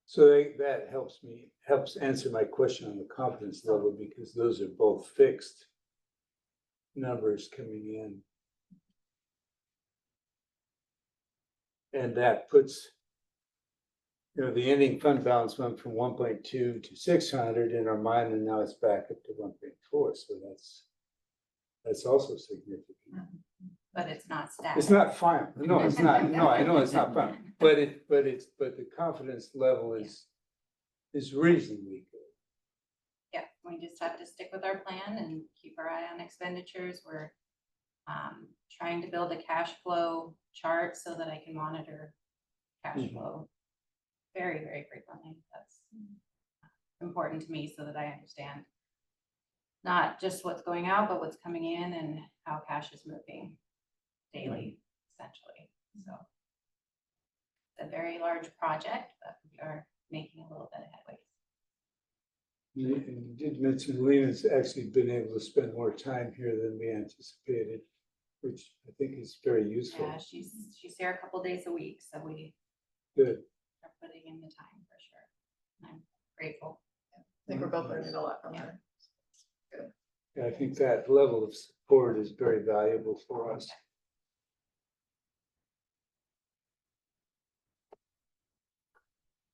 So that helps answer my question on the confidence level, because those are both fixed numbers coming in. And that puts, the ending fund balance went from 1.2 to 600 in our mind, and now it's back up to 1.4. So that's also significant. But it's not static. It's not fine. No, it's not. No, I know it's not fine. But the confidence level is reasonably good. Yeah, we just have to stick with our plan and keep our eye on expenditures. We're trying to build a cash flow chart so that I can monitor cash flow very, very frequently. That's important to me so that I understand not just what's going out, but what's coming in and how cash is moving daily, essentially. So it's a very large project, but we are making a little bit of headway. You did mention Lena's actually been able to spend more time here than we anticipated, which I think is very useful. Yeah, she's here a couple days a week, so we Good. are putting in the time for sure. And I'm grateful. I think we're both learning a lot from her. Yeah, I think that level of support is very valuable for us.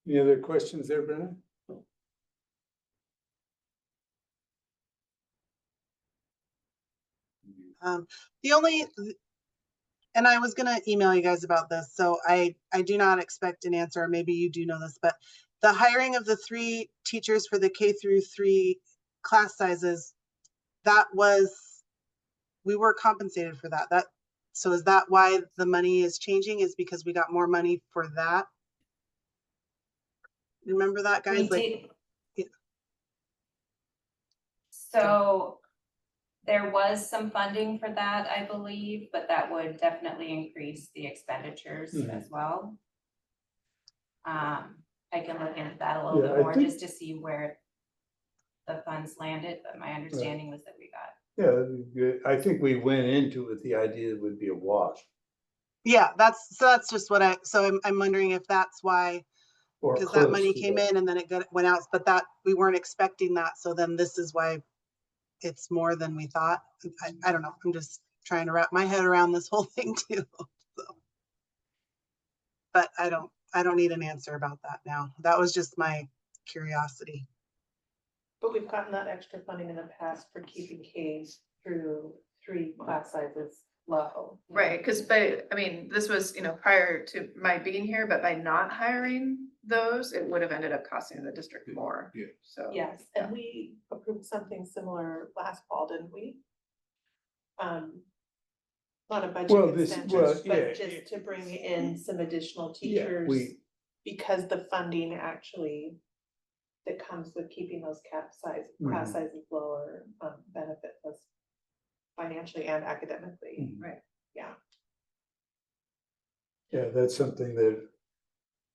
Any other questions there, Brennan? The only, and I was gonna email you guys about this, so I do not expect an answer, or maybe you do know this, but the hiring of the 3 teachers for the K-3 class sizes, we were compensated for that. So is that why the money is changing, is because we got more money for that? Remember that, guys? We did. So There was some funding for that, I believe, but that would definitely increase the expenditures Mhm. as well. I can look into that a little Yeah, bit I more think- just to see where the funds landed, but my understanding was that we got. Yeah, that'd be good. I think we went into it with the idea it would be a wash. Yeah, that's just what I'm wondering if that's why, Or because that close money to came that. in and then went out, but that we weren't expecting that. So then this is why it's more than we thought. I don't know. I'm just trying to wrap my head around this whole thing too. So. But I don't need an answer about that now. That was just my curiosity. But we've gotten that extra funding in the past for keeping Ks through 3 class sizes low. Right, because I mean, this was, prior to my being here, but by not hiring those, it would have ended up costing the district more. Yeah. So. Yes, and we approved something similar last fall, didn't we? Not a Well, budget this- extension, well, yeah, but just to bring in some additional Yeah, teachers. Because the funding actually that comes with keeping those class Mhm. sizes lower, benefits us financially and academically. Mhm. Right. Yeah. Yeah, that's something that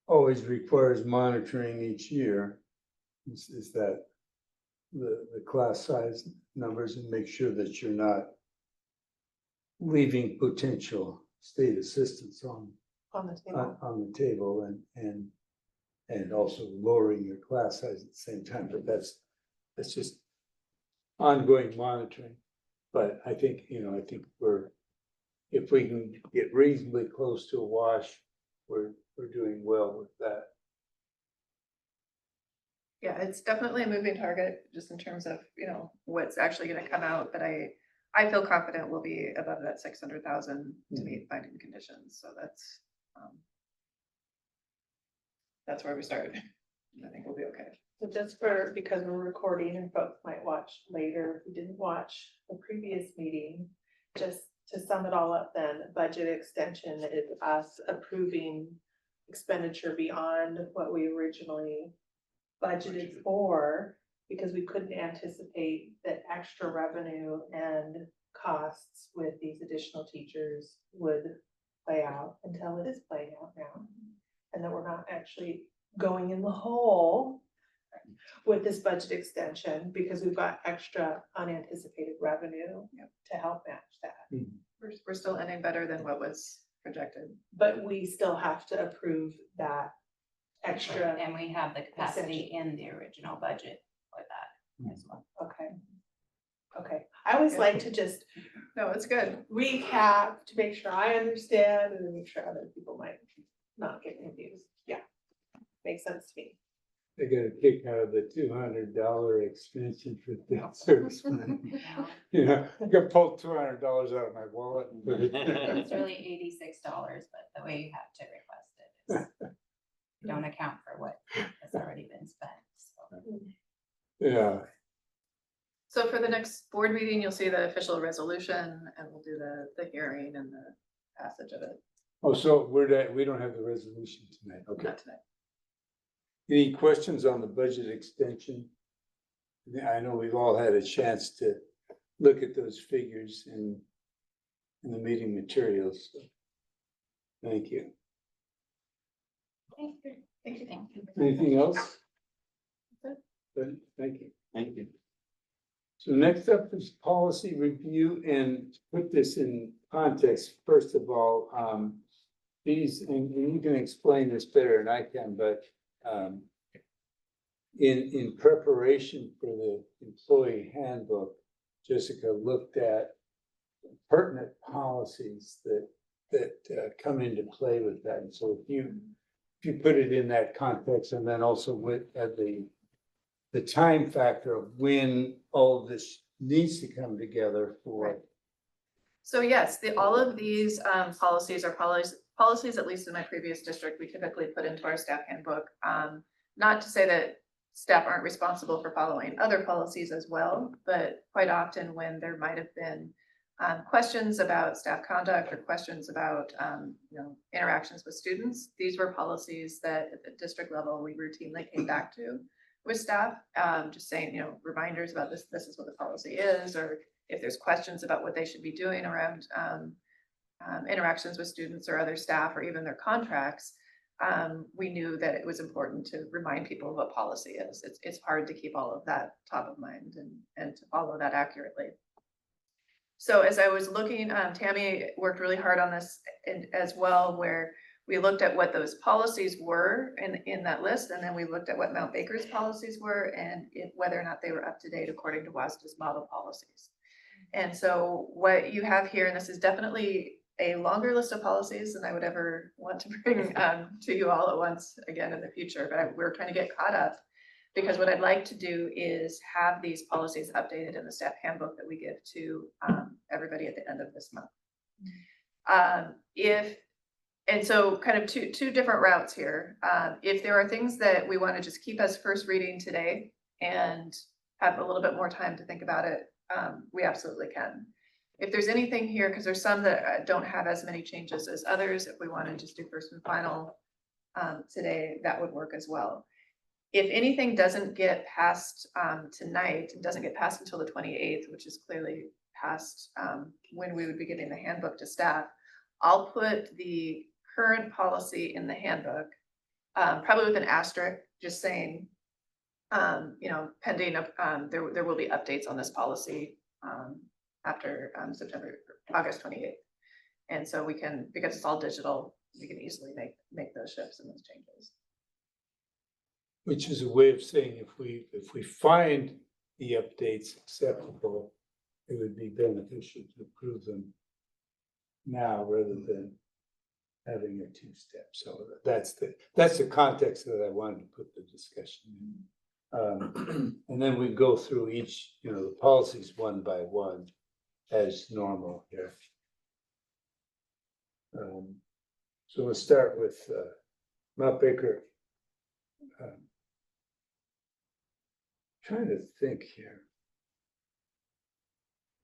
always requires monitoring each year. Is that the class size numbers and make sure that you're not leaving potential state assistance On the table. on the table and also lowering your class size at the same time, but that's just ongoing monitoring. But I think, if we can get reasonably close to a wash, we're doing well with that. Yeah, it's definitely a moving target, just in terms of, what's actually gonna come out, but I feel confident we'll be above that 600,000 to meet binding conditions, so that's where we started. I think we'll be okay. So just because we're recording and folks might watch later, who didn't watch the previous meeting, just to sum it all up then, budget extension is us approving expenditure beyond what we originally budgeted for, because we couldn't anticipate that extra revenue and costs with these additional teachers would play out until it is playing out now. And that we're not actually going in the hole with this budget extension because we've got extra unanticipated revenue to help match that. We're still ending better than what was projected. But we still have to approve that extra. And we have the capacity in the original budget for that as well. Okay. I always like to just No, it's good. recap to make sure I understand and to make sure other people might not get confused. Yeah. Makes sense to me. They got a kick out of the $200 extension for debt service money. I got pulled $200 out of my wallet and put it there. It's really $86, but the way you have to request it is you don't account for what has already been spent, so. Yeah, So for the next board meeting, you'll see the official resolution and we'll do the hearing and the passage of it. oh, so we don't have the resolution tonight, okay. Not tonight. Any questions on the budget extension? I know we've all had a chance to look at those figures in the meeting materials. So. Thank you. Thank you. Anything else? Good, thank you. Thank you. So next up is policy review, and to put this in context, first of all, these, and you can explain this better than I can, but in preparation for the employee handbook, Jessica looked at pertinent policies that come into play with that. And so if you put it in that context, and then also with the time factor of when all of this needs to come together for. Right. So yes, all of these policies are policies, at least in my previous district, we typically put into our staff handbook. Not to say that staff aren't responsible for following other policies as well, but quite often when there might have been questions about staff conduct or questions about interactions with students, these were policies that at the district level we routinely came back to with staff, just saying, reminders about this is what the policy is, or if there's questions about what they should be doing around interactions with students or other staff or even their contracts, we knew that it was important to remind people what policy is. It's hard to keep all of that top of mind and to follow that accurately. So as I was looking, Tammy worked really hard on this as well, where we looked at what those policies were in that list, and then we looked at what Mount Baker's policies were and whether or not they were up to date according to WASDA's model policies. And so what you have here, and this is definitely a longer list of policies than I would ever want to bring to you all at once again in the future, but we're trying to get caught up, because what I'd like to do is have these policies updated in the staff handbook that we give to everybody at the end of this month. And so kind of two different routes here. If there are things that we want to just keep as first reading today and have a little bit more time to think about it, we absolutely can. If there's anything here, because there's some that don't have as many changes as others, if we want to just do first and final today, that would work as well. If anything doesn't get passed tonight, it doesn't get passed until the 28th, which is clearly past when we would be giving the handbook to staff, I'll put the current policy in the handbook, probably with an asterisk, just saying, pending, there will be updates on this policy after August 28th. And so we can, because it's all digital, we can easily make those shifts and those changes. Which is a way of saying if we find the updates acceptable, it would be beneficial to approve them now rather than having a two-step. So that's the context that I wanted to put the discussion in. And then we go through each, the policies one by one as normal here. So we'll start with Mount Baker. Trying to think here.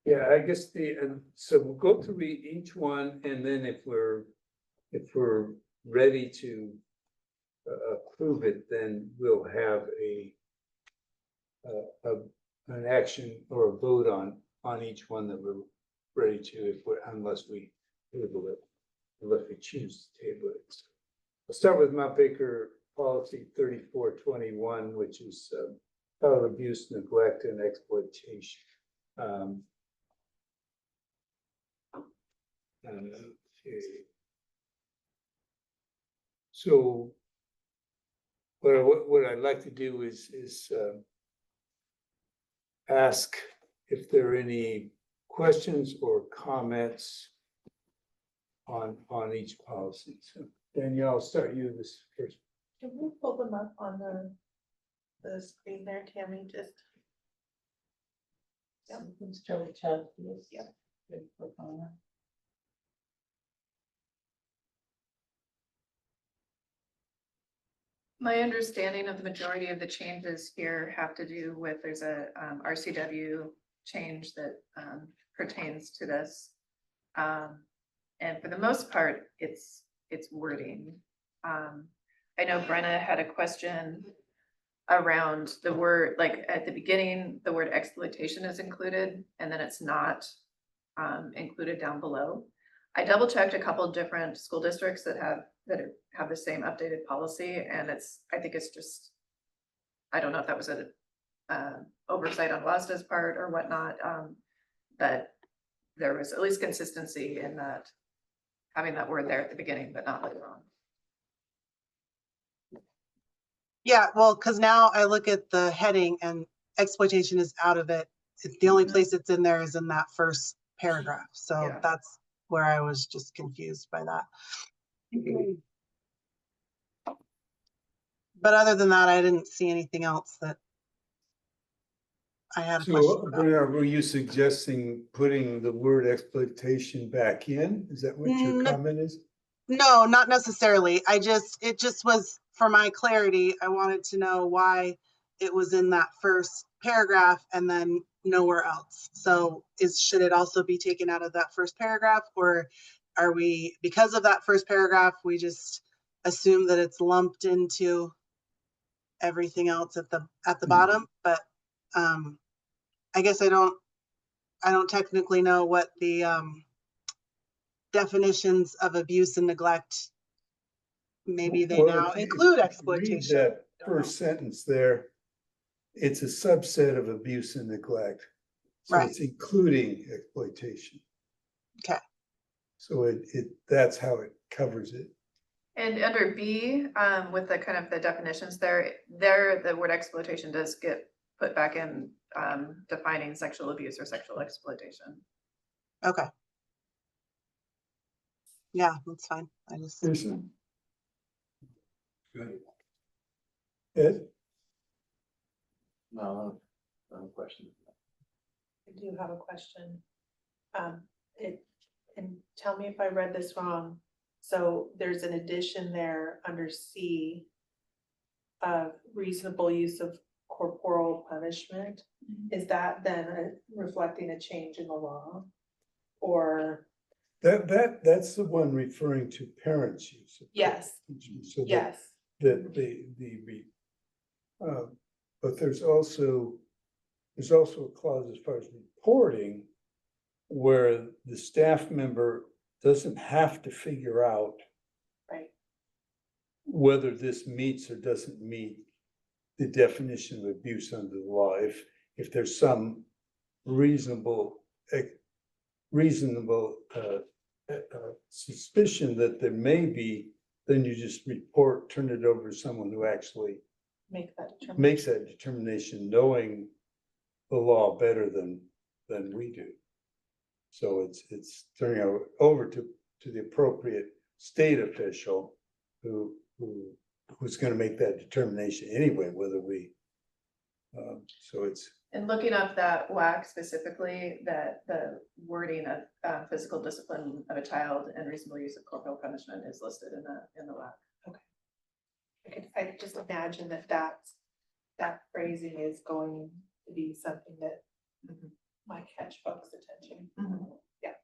Yeah, I guess so we'll go through each one, and then if we're ready to approve it, then we'll have an action or a vote on each one that we're ready to, unless we table it, unless we choose to table it. So I'll start with Mount Baker policy 3421, which is child abuse, neglect, and exploitation. Okay. So what I'd like to do is ask if there are any questions or comments on each policy. So Danielle, I'll start you this first. Can we pull them up on the screen there, Tammy? Just. Yeah. Let's start with child abuse. Yeah. My understanding of the majority of the changes here have to do with, there's a RCW change that pertains to this. And for the most part, it's wording. I know Brenna had a question around the word, like at the beginning, the word exploitation is included, and then it's not included down below. I double checked a couple of different school districts that have the same updated policy, and I think it's just, I don't know if that was a oversight on WASDA's part or whatnot, but there was at least consistency in that, having that word there at the beginning, but not later on. Yeah, well, because now I look at the heading and exploitation is out of it. The only place it's in there is in that first paragraph. So Yeah. That's where I was just confused by that. But other than that, I didn't see anything else that I had a question So about. were you suggesting putting the word exploitation back in? Is that what your comment is? No, not necessarily. It just was for my clarity. I wanted to know why it was in that first paragraph and then nowhere else. So should it also be taken out of that first paragraph, or are we, because of that first paragraph, we just assume that it's lumped into everything else at the bottom? But I guess I I don't technically know what the definitions of abuse and neglect. Maybe they Well, now if you include read exploitation. that first sentence there, it's a subset of abuse and neglect. So Right. it's including exploitation. Okay. So that's how it covers it. And under B, with the kind of the definitions there, the word exploitation does get put back in, defining sexual abuse or sexual exploitation. Okay. Yeah, that's fine. I just. Person? Good. Ed? No question. I do have a question. And tell me if I read this wrong. So there's an addition there under C of reasonable use of corporal punishment. Is that then reflecting a change in the law? Or? That's the one referring to parents' use. Of Yes. punishment. So Yes. But there's also a clause as far as reporting where the staff member doesn't have to figure out Right. whether this meets or doesn't meet the definition of abuse under the law. If there's some reasonable suspicion that there may be, then you just turn it over to someone who actually Make that determination. makes that determination, knowing the law better than we do. So it's turning over to the appropriate state official who's going to make that determination anyway, whether we. So it's. And looking up that WAC specifically, that the wording of physical discipline of a child and reasonable use of corporal punishment is listed in the WAC. Okay. I could just imagine that phrasing is going to be something that might catch folks' attention. Yeah.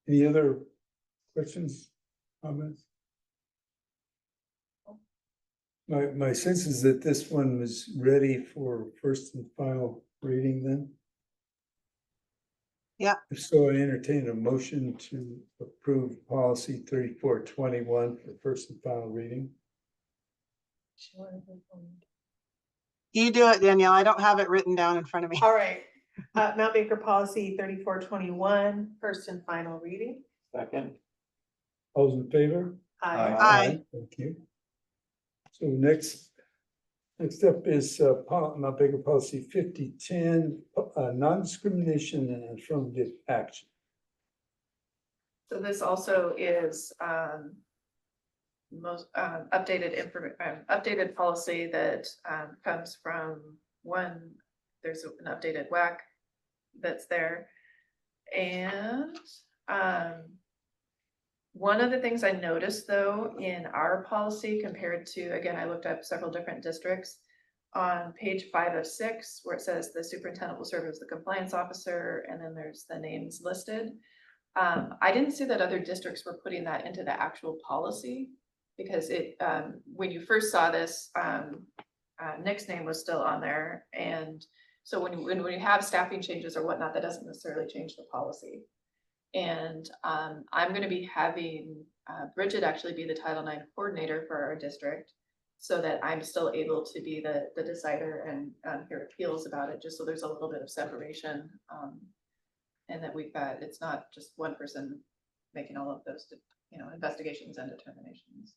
Any other questions, comments? My sense is that this one was ready for first and final reading then? Yeah. If so, I entertain a motion to approve policy 3421 for first and final reading. You do it, Danielle. I don't have it written down in front of me. All right. Mount Baker policy 3421, first and final reading. Second. All those in favor? Aye. Thank you. So next up is Mount Baker policy 5010, non-discrimination and affirmative action. So this also is most updated policy that comes from there's an updated WAC that's there. And one of the things I noticed though in our policy compared to, again, I looked up several different districts, on page 5 of 6, where it says the superintendent will serve as the compliance officer, and then there's the names listed. I didn't see that other districts were putting that into the actual policy, because when you first saw this, Nick's name was still on there. And so when we have staffing changes or whatnot, that doesn't necessarily change the policy. And I'm going to be having Bridget actually be the Title IX coordinator for our district, so that I'm still able to be the decider and hear appeals about it, just so there's a little bit of separation. And that it's not just one person making all of those, investigations and determinations.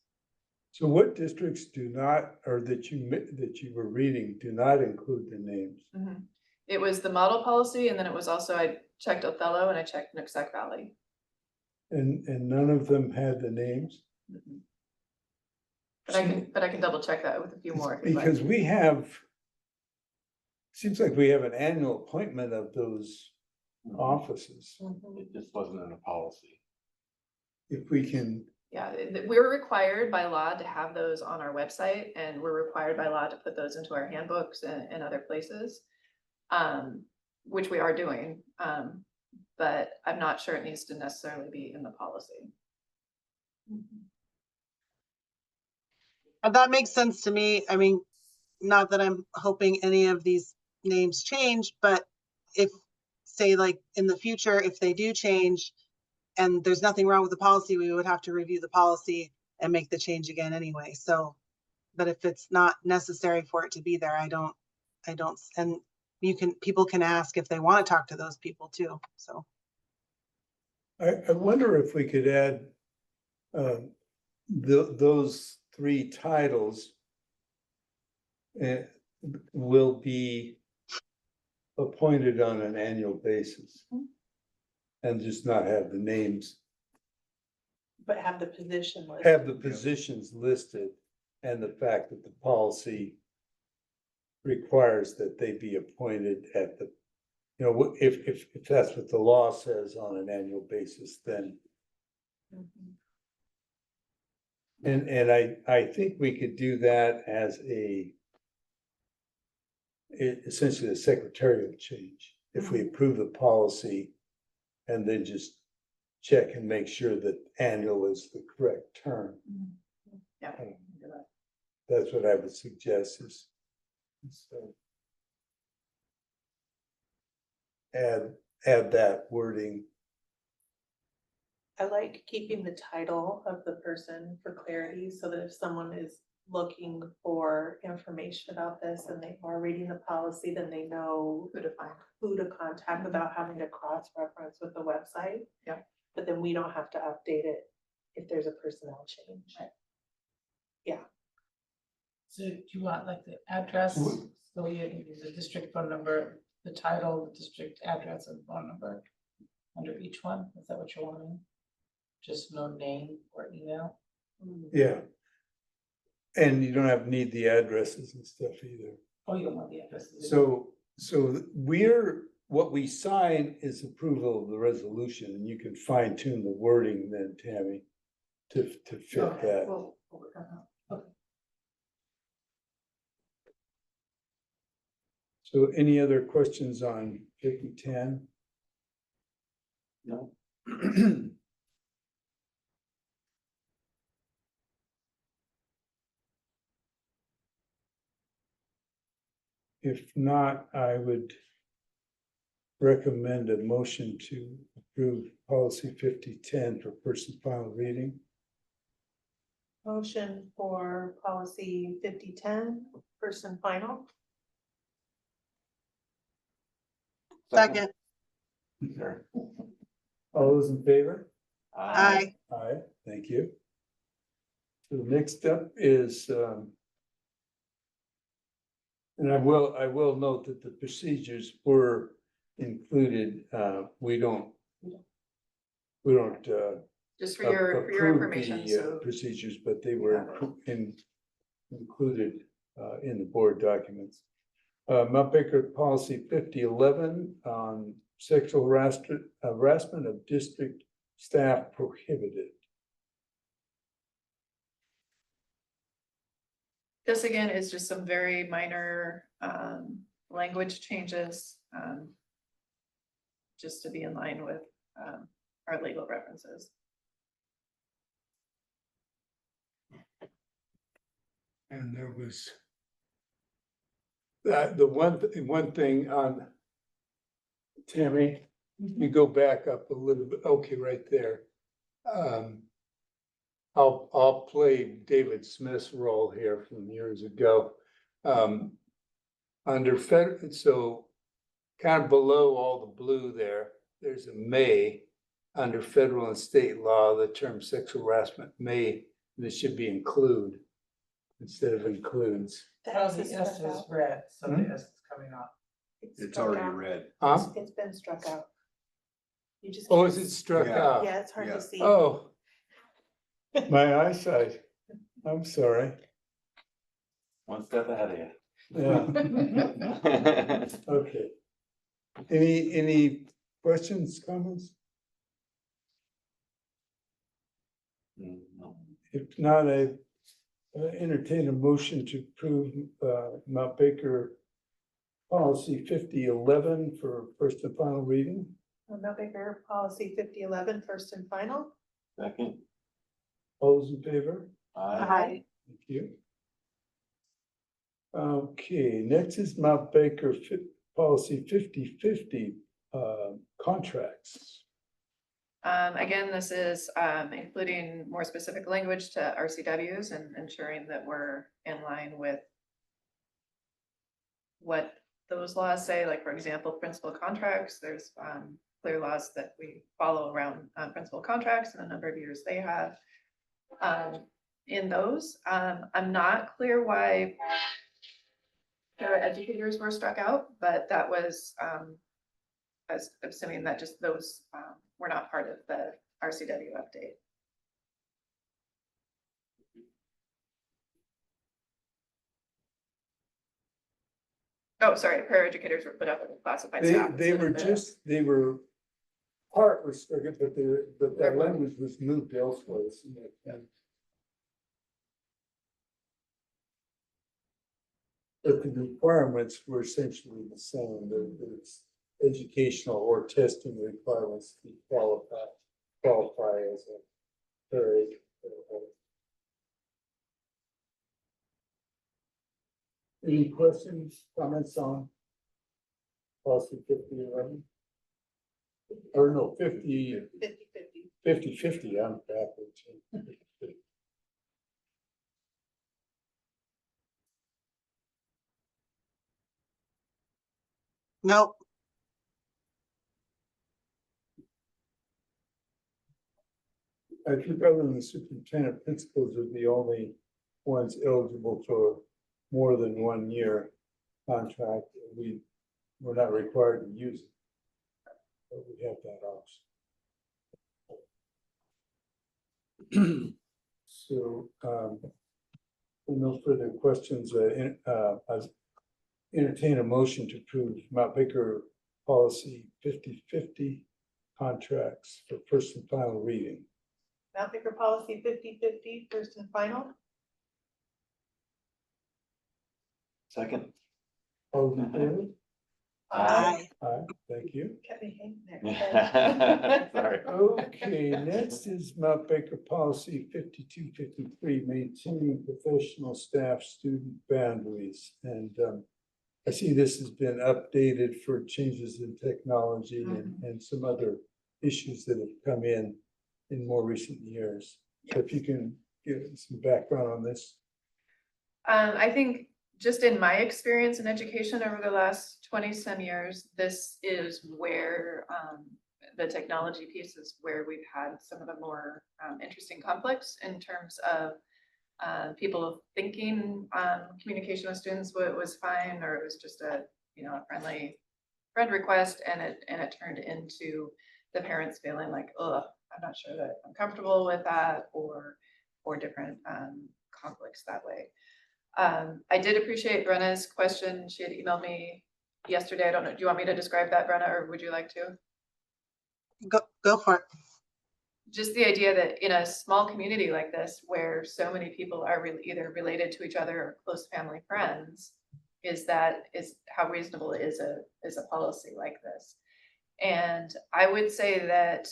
So what districts do not, or that you were reading, do not include the names? Mm-hmm. It was the model policy, and then it was also, I checked Othello and I checked Nooksack Valley. And none of them had the names? Mm-hmm. But I can double check that with a few more. Because we have, seems like we have an annual appointment of those offices. It just wasn't in a policy. If we can. Yeah, we're required by law to have those on our website, and we're required by law to put those into our handbooks and other places, which we are doing. But I'm not sure it needs to necessarily be in the policy. That makes sense to me. I mean, not that I'm hoping any of these names change, but if, say, like in the future, if they do change and there's nothing wrong with the policy, we would have to review the policy and make the change again anyway. So, but if it's not necessary for it to be there, I don't, and people can ask if they want to talk to those people too, so. I wonder if we could add those three titles will be appointed on an annual basis and just not have the names, But have the position listed. have the positions listed and the fact that the policy requires that they be appointed at the, you know, if that's what the law says on an annual basis, then. And I think we could do that as essentially a secretarial change. If we approve the policy and then just check and make sure that annual is the correct term. Yeah. That's what I would suggest is. So add that wording. I like keeping the title of the person for clarity, so that if someone is looking for information about this and they are reading the policy, then they know who to contact without having to cross-reference with the website. Yeah. But then we don't have to update it if there's a personnel change. Right. Yeah. So do you want like the address, so you use the district phone number, the title, the district address and phone number under each one? Is that what you're wanting? Just no name or email? Yeah. And you don't need the addresses and stuff either. Oh, you don't want the addresses? So what we sign is approval of the resolution, and you can fine tune the wording then, Tammy, to fit Okay, that. we'll work on that. Okay. So any other questions on 5010? No. If not, I would recommend a motion to approve policy 5010 for first and final reading. Motion for policy 5010, first and final. Second, All those in favor? aye. Aye, thank you. So next up is, and I will note that the procedures were included. We don't Just for your approve information, the, so. procedures, but they were included in the board documents. Mount Baker policy 5011 on sexual harassment of district staff prohibited. This again is just some very minor language changes, just to be in line with our legal references. And there was the one thing on Tammy, you go back up a little bit. Okay, right there. I'll play David Smith's role here from years ago. Under federal, so kind of below all the blue there, there's a may. Under federal and state law, the term sexual harassment may, this should be include instead of includes. Oh, the S is red, so the S is coming off. It's already red. It's been struck out. You just. Oh, can't- is it struck Yeah. out? Yeah, it's hard Yeah. to see. Oh. My eyesight. I'm sorry. One step ahead of you. Yeah, okay. Any questions, comments? No. If not, I entertain a motion to approve Mount Baker policy 5011 for first and final reading. Mount Baker policy 5011, first and final. Second. All those in favor? Aye. Aye. Thank you. Okay, next is Mount Baker policy 50/50 contracts. Again, this is including more specific language to RCWs and ensuring that we're in line with what those laws say, like, for example, principal contracts, there's clear laws that we follow around principal contracts and the number of years they have. In those, I'm not clear why educators were struck out, but that was as assuming that just those were not part of the RCW update. Oh, sorry, paraeducators were put up in classified staff. They instead were of the- they were part restricted, but that language was moved elsewhere. But the requirements were essentially the same, there's educational or testing requirements to qualify as a paraeducator. Any questions, comments on policy 50/11? Or no, 50/50, I'm backwards. Nope. I think other than the superintendent, principals are the only ones eligible for more than 1 year contract. We're not required to use it. But we have that option. So, no further questions. I entertain a motion to approve Mount Baker policy 50/50 contracts for first and final reading. Mount Baker policy 50/50, first and final. Second. All those in favor? Aye. Aye, thank you. Kept me hanging there. Sorry. Okay, next is Mount Baker policy 52/53, maintaining professional staff student boundaries. And I see this has been updated for changes in technology and some other issues that have come in more recent years. So if you can give some background on this. I think just in my experience in education over the last 20-some years, this is where the technology piece is where we've had some of the more interesting conflicts in terms of people thinking communication with students was fine, or it was just a a friendly friend request, and it turned into the parents feeling like, oh, I'm not sure that I'm comfortable with that, or different conflicts that way. I did appreciate Brenna's question. She had emailed me yesterday. I don't know. Do you want me to describe that, Brenna, or would you like to? Go for it. Just the idea that in a small community like this, where so many people are either related to each other or close family friends, is how reasonable is a policy like this. And I would say that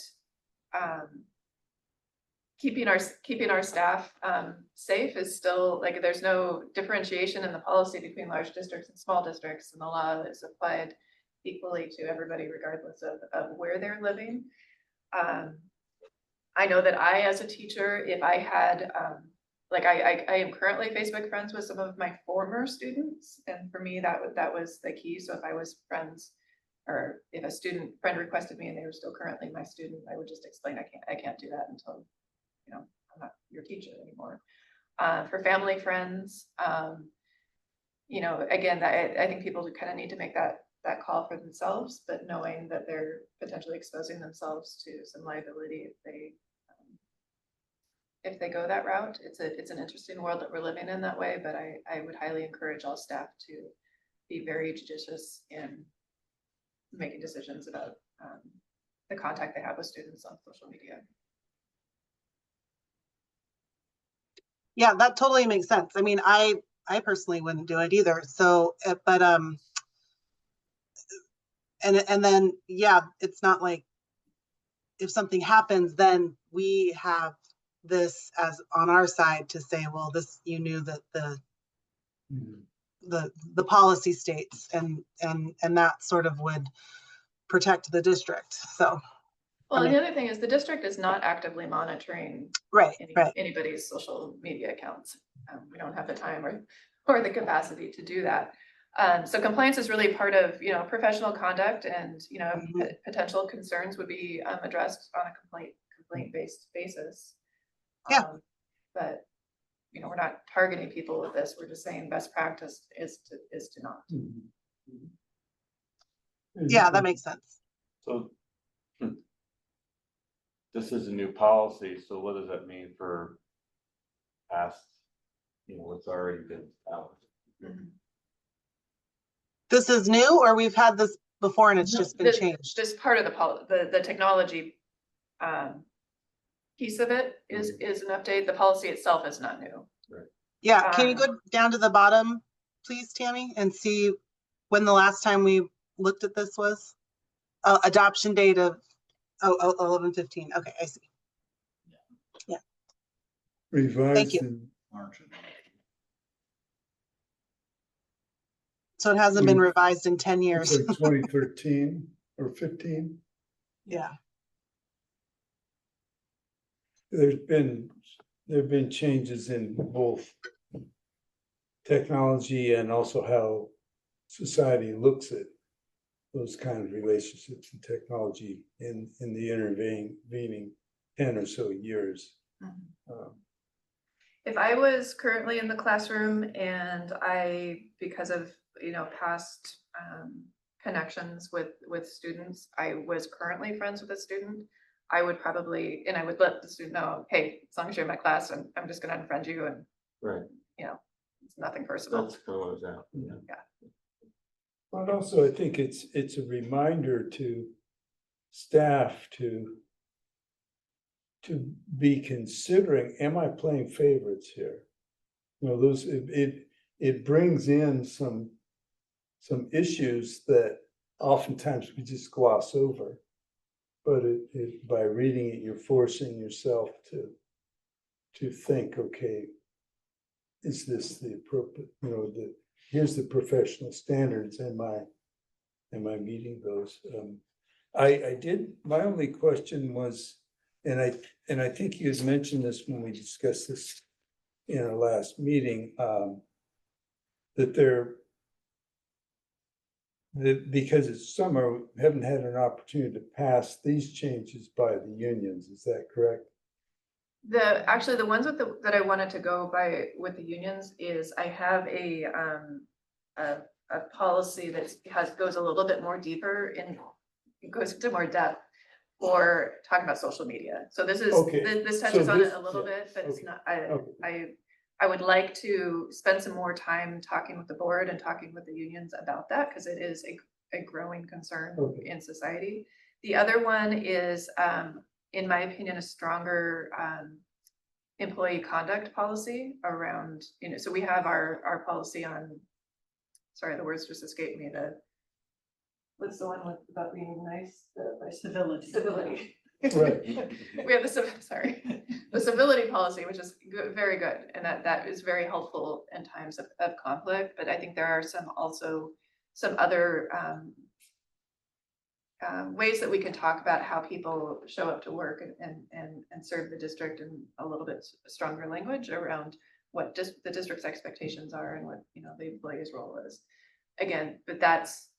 keeping our staff safe is still, like, there's no differentiation in the policy between large districts and small districts, and the law is applied equally to everybody regardless of where they're living. I know that I, as a teacher, if I had I am currently Facebook friends with some of my former students, and for me that was the key. So if I was friends, or if a student friend requested me and they were still currently my student, I would just explain I can't do that until I'm not your teacher anymore. For family friends, again, I think people kind of need to make that call for themselves, but knowing that they're potentially exposing themselves to some liability if they go that route. It's an interesting world that we're living in that way, but I would highly encourage all staff to be very judicious in making decisions about the contact they have with students on social media. Yeah, that totally makes sense. I mean, I personally wouldn't do it either. So, but and then, yeah, it's not like if something happens, then we have this as on our side to say, well, this, you knew that the policy states, and that sort of would protect the district. So, Well, I and mean- the other thing is the district is not actively monitoring right. anybody's social media accounts. We don't have the time or the capacity to do that. So compliance is really part of, professional conduct, and, potential concerns would be addressed on a complaint-based basis. Yeah. But, we're not targeting people with this. We're just saying best practice is to not. Yeah, that makes sense. So this is a new policy, so what does that mean for past, what's already been out? This is new, or we've had this before and it's just been changed? This part of the technology piece of it is an update. The policy itself is not new. Yeah, can you go down to the bottom, please, Tammy, and see when the last time we looked at this was? Adoption date of 11/15. Okay, I see. Yeah. Revised you. in March. So it hasn't been revised in 10 years. it's like 2013 or 15. Yeah. There have been changes in both technology and also how society looks at those kind of relationships and technology in the intervening 10 or so years. If I was currently in the classroom and because of, past connections with students, I was currently friends with a student, I would probably, and I would let the student know, hey, as long as you're in my class, I'm just gonna unfriend you, and Right. It's nothing personal. That's kind of what I was at. Yeah. But also, I think it's a reminder to staff to be considering, am I playing favorites here? It brings in some issues that oftentimes we just gloss over. But by reading it, you're forcing yourself to think, okay, is this the appropriate, here's the professional standards, am I meeting those? My only question was, and I think you had mentioned this when we discussed this in our last meeting, that because it's summer, we haven't had an opportunity to pass these changes by the unions. Is that correct? Actually, the ones that I wanted to go by with the unions is I have a policy that goes a little bit more deeper it goes into more depth for talking about social media. So this is, Okay. this touches on it a So little bit, but it's okay. not, Okay. I would like to spend some more time talking with the board and talking with the unions about that, because it is a growing concern Okay. in society. The other one is, in my opinion, a stronger employee conduct policy around, so we have our policy on, sorry, the words just escaped me, what's the one about being nice? Civility. Civility. Right. We have the civility policy, which is very good, and that is very helpful in times of conflict. But I think there are some other ways that we can talk about how people show up to work and serve the district in a little bit stronger language around what the district's expectations are and what the employee's role is. Again, but that's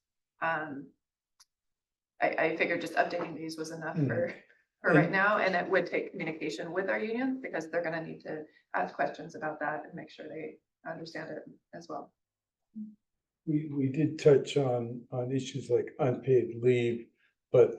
I figured just updating these was enough for right now, and it would take communication with our union, because they're going to need to ask questions about that and make sure they understand it as well. We did touch on issues like unpaid leave, but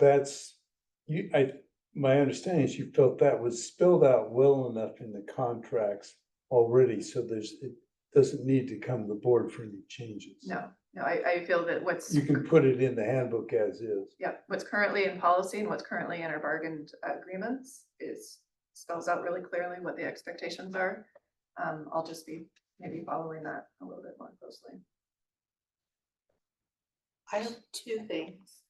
my understanding is you felt that was spelled out well enough in the contracts already, so it doesn't need to come to the board for any changes. No, I feel that You can put it in the handbook as is. Yeah, what's currently in policy and what's currently in our bargained agreements spells out really clearly what the expectations are. I'll just be maybe following that a little bit more closely. I have two things.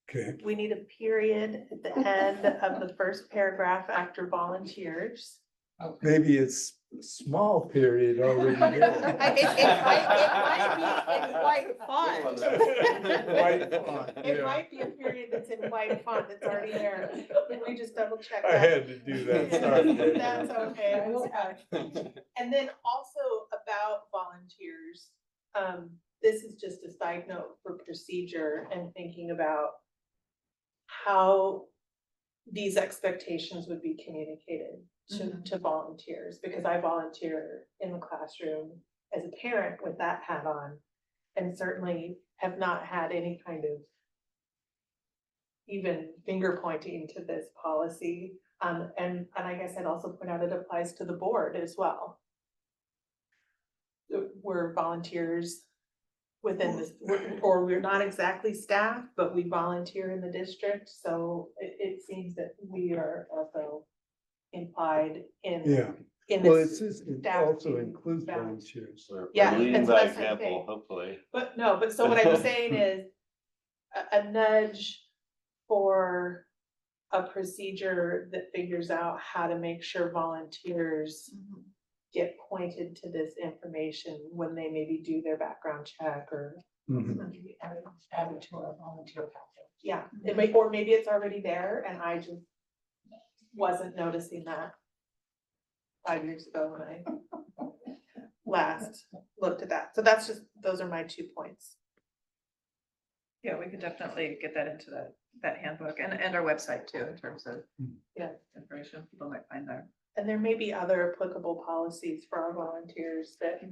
Okay. We need a period at the end of the first paragraph after volunteers. Maybe it's small period already there. It might be in white font. White font, It yeah. might be a period that's in white font that's already there. Can we just double check I that? had to do that, sorry. Dave. That's okay. And then also about volunteers, this is just a side note for procedure and thinking about how these expectations would be communicated to volunteers, because I volunteer in the classroom as a parent with that hat on, and certainly have not had any kind of even finger pointing to this policy. And I guess I'd also point out it applies to the board as well. We're volunteers within this, or we're not exactly staff, but we volunteer in the district, so it seems that we are also implied in. Yeah, In well, this, it staff also being includes balanced. volunteers. Yeah, Leading that's by what I'm saying. example, hopefully. But no, but so what I'm saying is a nudge for a procedure that figures out how to make sure volunteers get pointed to this information when they maybe do their background check or, Mhm. Maybe added to our volunteer package. yeah, it may, or maybe it's already there and I just wasn't noticing that 5 years ago when I last looked at that. So that's just, those are my 2 points. Yeah, we could definitely get that into that handbook and our website too, in terms of, Yeah. information people might find there. And there may be other applicable policies for our volunteers that.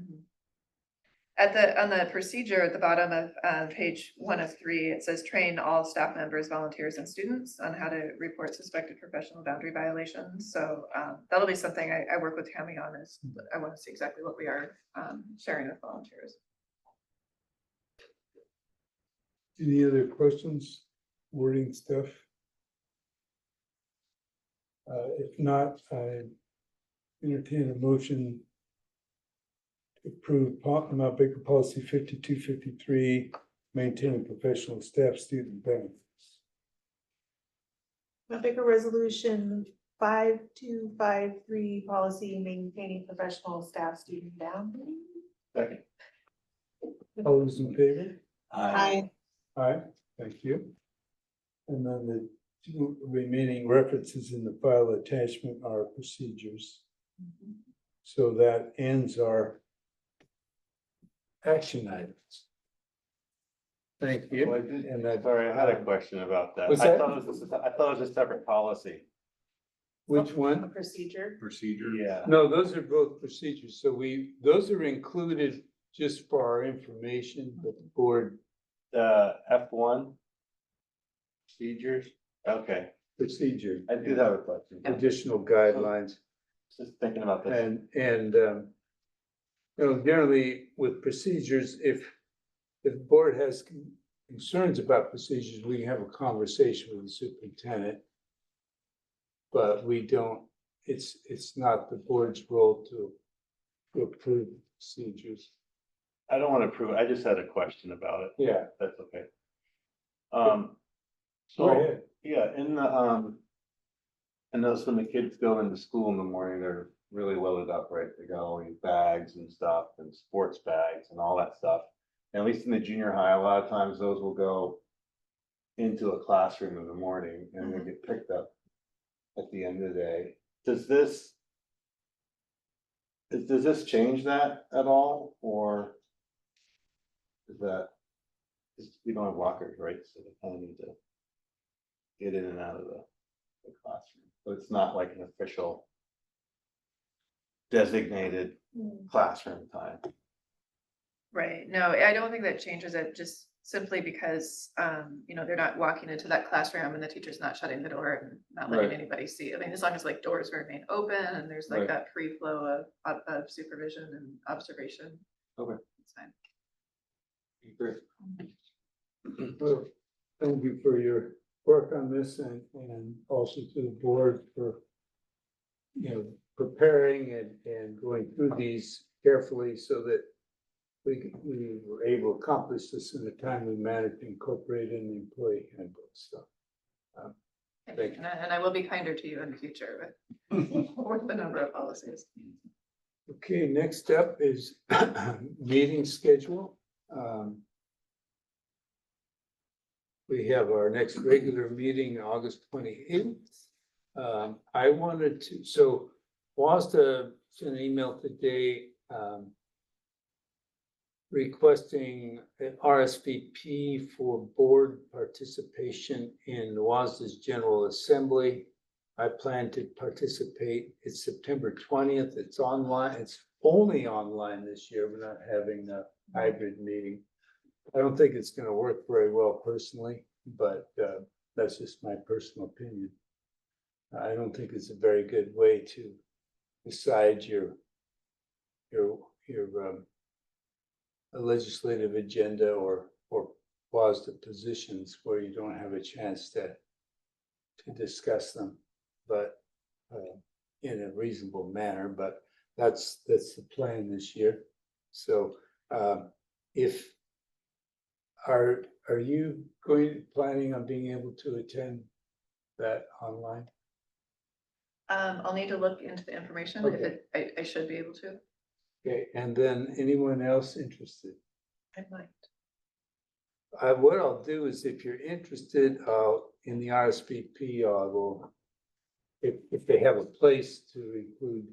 On the procedure at the bottom of page 1 of 3, it says train all staff members, volunteers and students on how to report suspected professional boundary violations. So that'll be something I work with Tammy on, is I want to see exactly what we are sharing with volunteers. Any other questions, wording stuff? If not, I entertain a motion to approve Mount Baker Policy 5253, maintaining professional staff student benefits. Mount Baker Resolution 5253, policy maintaining professional staff student boundaries. Second. All those in favor? Aye. Aye, thank you. And then the 2 remaining references in the file attachment are procedures. So that ends our action items. Thank you. Well, I did- And that, Sorry, I had a question about that. What's I that? thought it was a separate policy. which A one? procedure. Procedure. Yeah. No, those are both procedures. So those are included just for our information, but the board F1 procedures. Okay, procedure. I do have a question. Additional guidelines. Just thinking about this. And you know, generally with procedures, if the board has concerns about procedures, we can have a conversation with the superintendent. But we don't, it's not the board's role to approve procedures. I don't want to prove it. I just had a question about it. Yeah, That's okay. go So, ahead. yeah, in the, I notice when the kids go into school in the morning, they're really loaded up, right? They got all these bags and stuff and sports bags and all that stuff. And at least in the junior high, a lot of times those will go into a classroom in the morning and they get picked up at the end of the day. Does this change that at all, or is that, we don't have lockers, right? So they kind of need to get in and out of the classroom. So it's not like an official designated classroom time. Right, no, I don't think that changes it, just simply because, you know, they're not walking into that classroom and the teacher's not shutting the door and not letting Right. anybody see. I mean, as long as like doors remain open and there's like Right. that free flow of supervision and observation. Okay. It's fine. Great. Well, thank you for your work on this and also to the board for, you know, preparing and going through these carefully so that we were able to accomplish this in a timely manner to incorporate in the employee handbook stuff. Thank you. And I will be kinder to you in the future with the number of policies. Okay, next up is meeting schedule. We have our next regular meeting, August 28th. I wanted to, so WASDA sent an email today requesting an RSVP for board participation in WASDA's General Assembly. I plan to participate. It's September 20th. It's online. It's only online this year. We're not having a hybrid meeting. I don't think it's going to work very well personally, but that's just my personal opinion. I don't think it's a very good way to decide your legislative agenda or WASDA positions where you don't have a chance to discuss them, but in a reasonable manner. But that's the plan this year. So if are you planning on being able to attend that online? I'll need to look into the information. Okay. If I should be able to. Okay, and then anyone else interested? I might. What I'll do is if you're interested in the RSVP, I will, if they have a place to include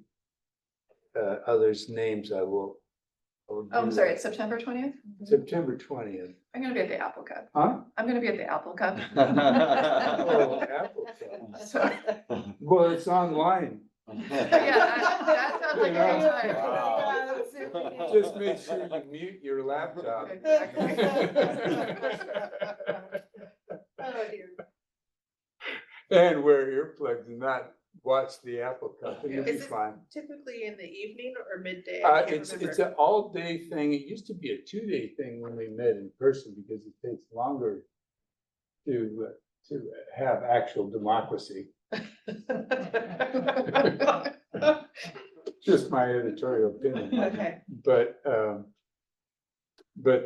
others' names, I will. Oh, I'm sorry, it's September 20th? September 20th. I'm gonna be at the Apple Cup. Huh? I'm gonna be at the Apple Cup. Oh, Apple Cup. So, Well, it's online. yeah, that sounds like a good time. Wow. Just make sure you mute your laptop. Exactly. Oh, dear. And wear earplugs and not watch the Apple Cup, and you'll be Is it fine. typically in the evening or midday? I can't It's remember. an all-day thing. It used to be a 2-day thing when we met in person because it takes longer to have actual democracy. Just my editorial opinion. Okay. But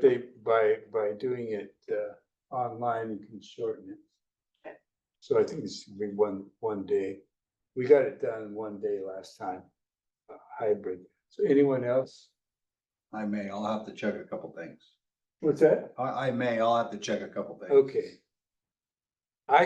they, by doing it online, you can shorten it. Okay. So I think this should be one day. We got it done in one day last time, hybrid. So anyone else? I'll have to check a couple things. What's that? I'll have to check a couple things. Okay. I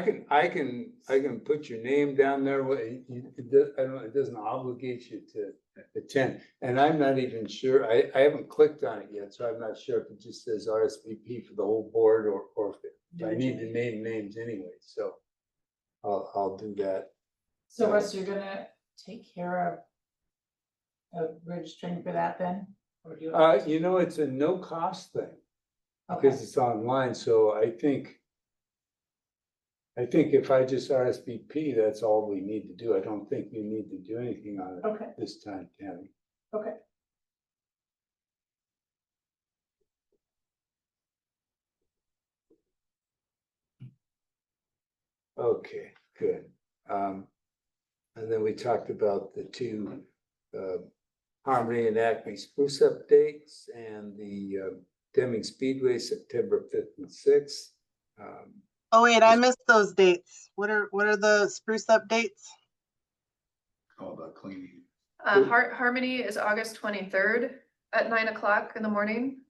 can put your name down there. It doesn't obligate you to attend. And I'm not even sure, I haven't clicked on it yet, so I'm not sure if it just says RSVP for the whole board or if I need to name names anyway, so I'll do that. So Russ, you're gonna take care of registering for that then? Or do you? It's a no cost thing Okay, because it's online, so I think if I just RSVP, that's all we need to do. I don't think you need to do anything on it okay, this time, Tammy. okay. Okay, good. And then we talked about the two Harmony and Acme Spruce updates and the Deming Speedway, September 5th and 6th. Oh, wait, I missed those dates. What are the spruce updates? Oh, the cleaning. Harmony is August 23rd at 9 o'clock in the morning.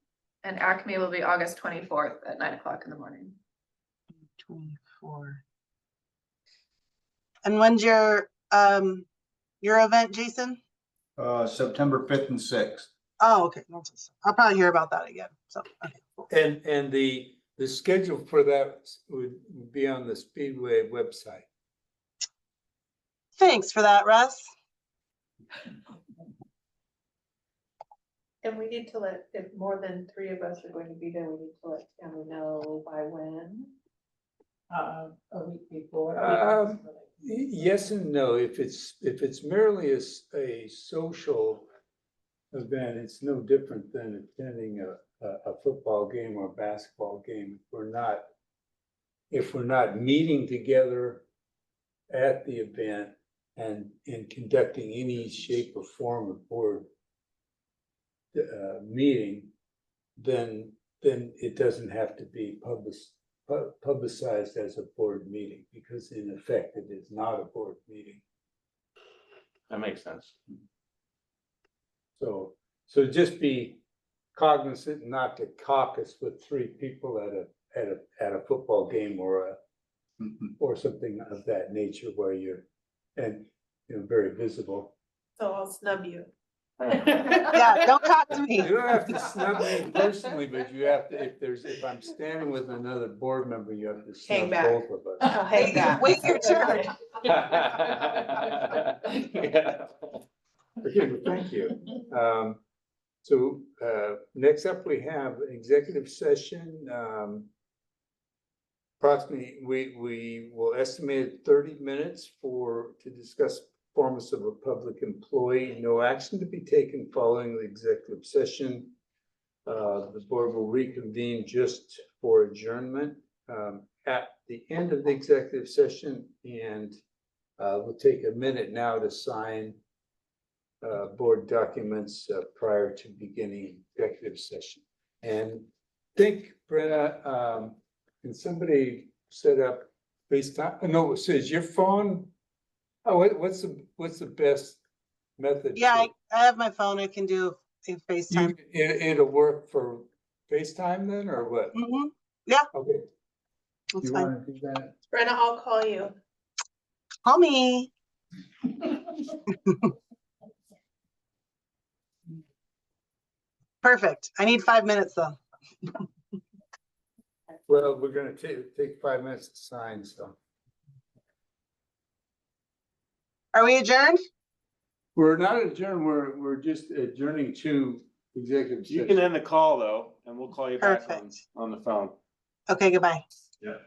And Acme will be August 24th at 9 o'clock in the morning. 24. And when's your event, Jason? September 5th and 6th. Oh, okay. I'll probably hear about that again. So, okay. Cool. And the schedule for that would be on the Speedway website. Thanks for that, Russ. And we need to if more than 3 of us are going to be there, we need to let Tammy know by when. A week before. Yes and no. If it's merely a social event, it's no different than attending a football game or a basketball game. If we're not meeting together at the event and conducting any shape or form of board meeting, then it doesn't have to be publicized as a board meeting, because in effect, it is not a board meeting. That makes sense. So just be cognizant not to caucus with 3 people at a football game or something of that nature where you're, and, very visible. So I'll snub you. Yeah, don't talk to me. You don't have to snub me personally, but you have to, if I'm standing with another board member, you have to Hang snub back. both of us. I'll hang back. Wait your turn. Yeah. Okay, well, thank you. So next up, we have executive session. Approximately, we will estimate 30 minutes to discuss performance of a public employee. No action to be taken following the executive session. The board will reconvene just for adjournment at the end of the executive session, and we'll take a minute now to sign board documents prior to beginning executive session. And think, Brenna, can somebody set up FaceTime? No, it says your phone. Oh, what's the best method? Yeah, I have my phone. I can do a FaceTime. It'll work for FaceTime then, or what? Mhm. Yeah, Okay. that's You fine. want to do that? Brenna, I'll call you. Call me. Perfect. I need 5 minutes though. Well, we're gonna take 5 minutes to sign, so. Are we adjourned? We're not adjourned, we're just adjourning to executive You session. can end the call though, and we'll call you back Perfect. on the phone. Okay, goodbye. Yeah.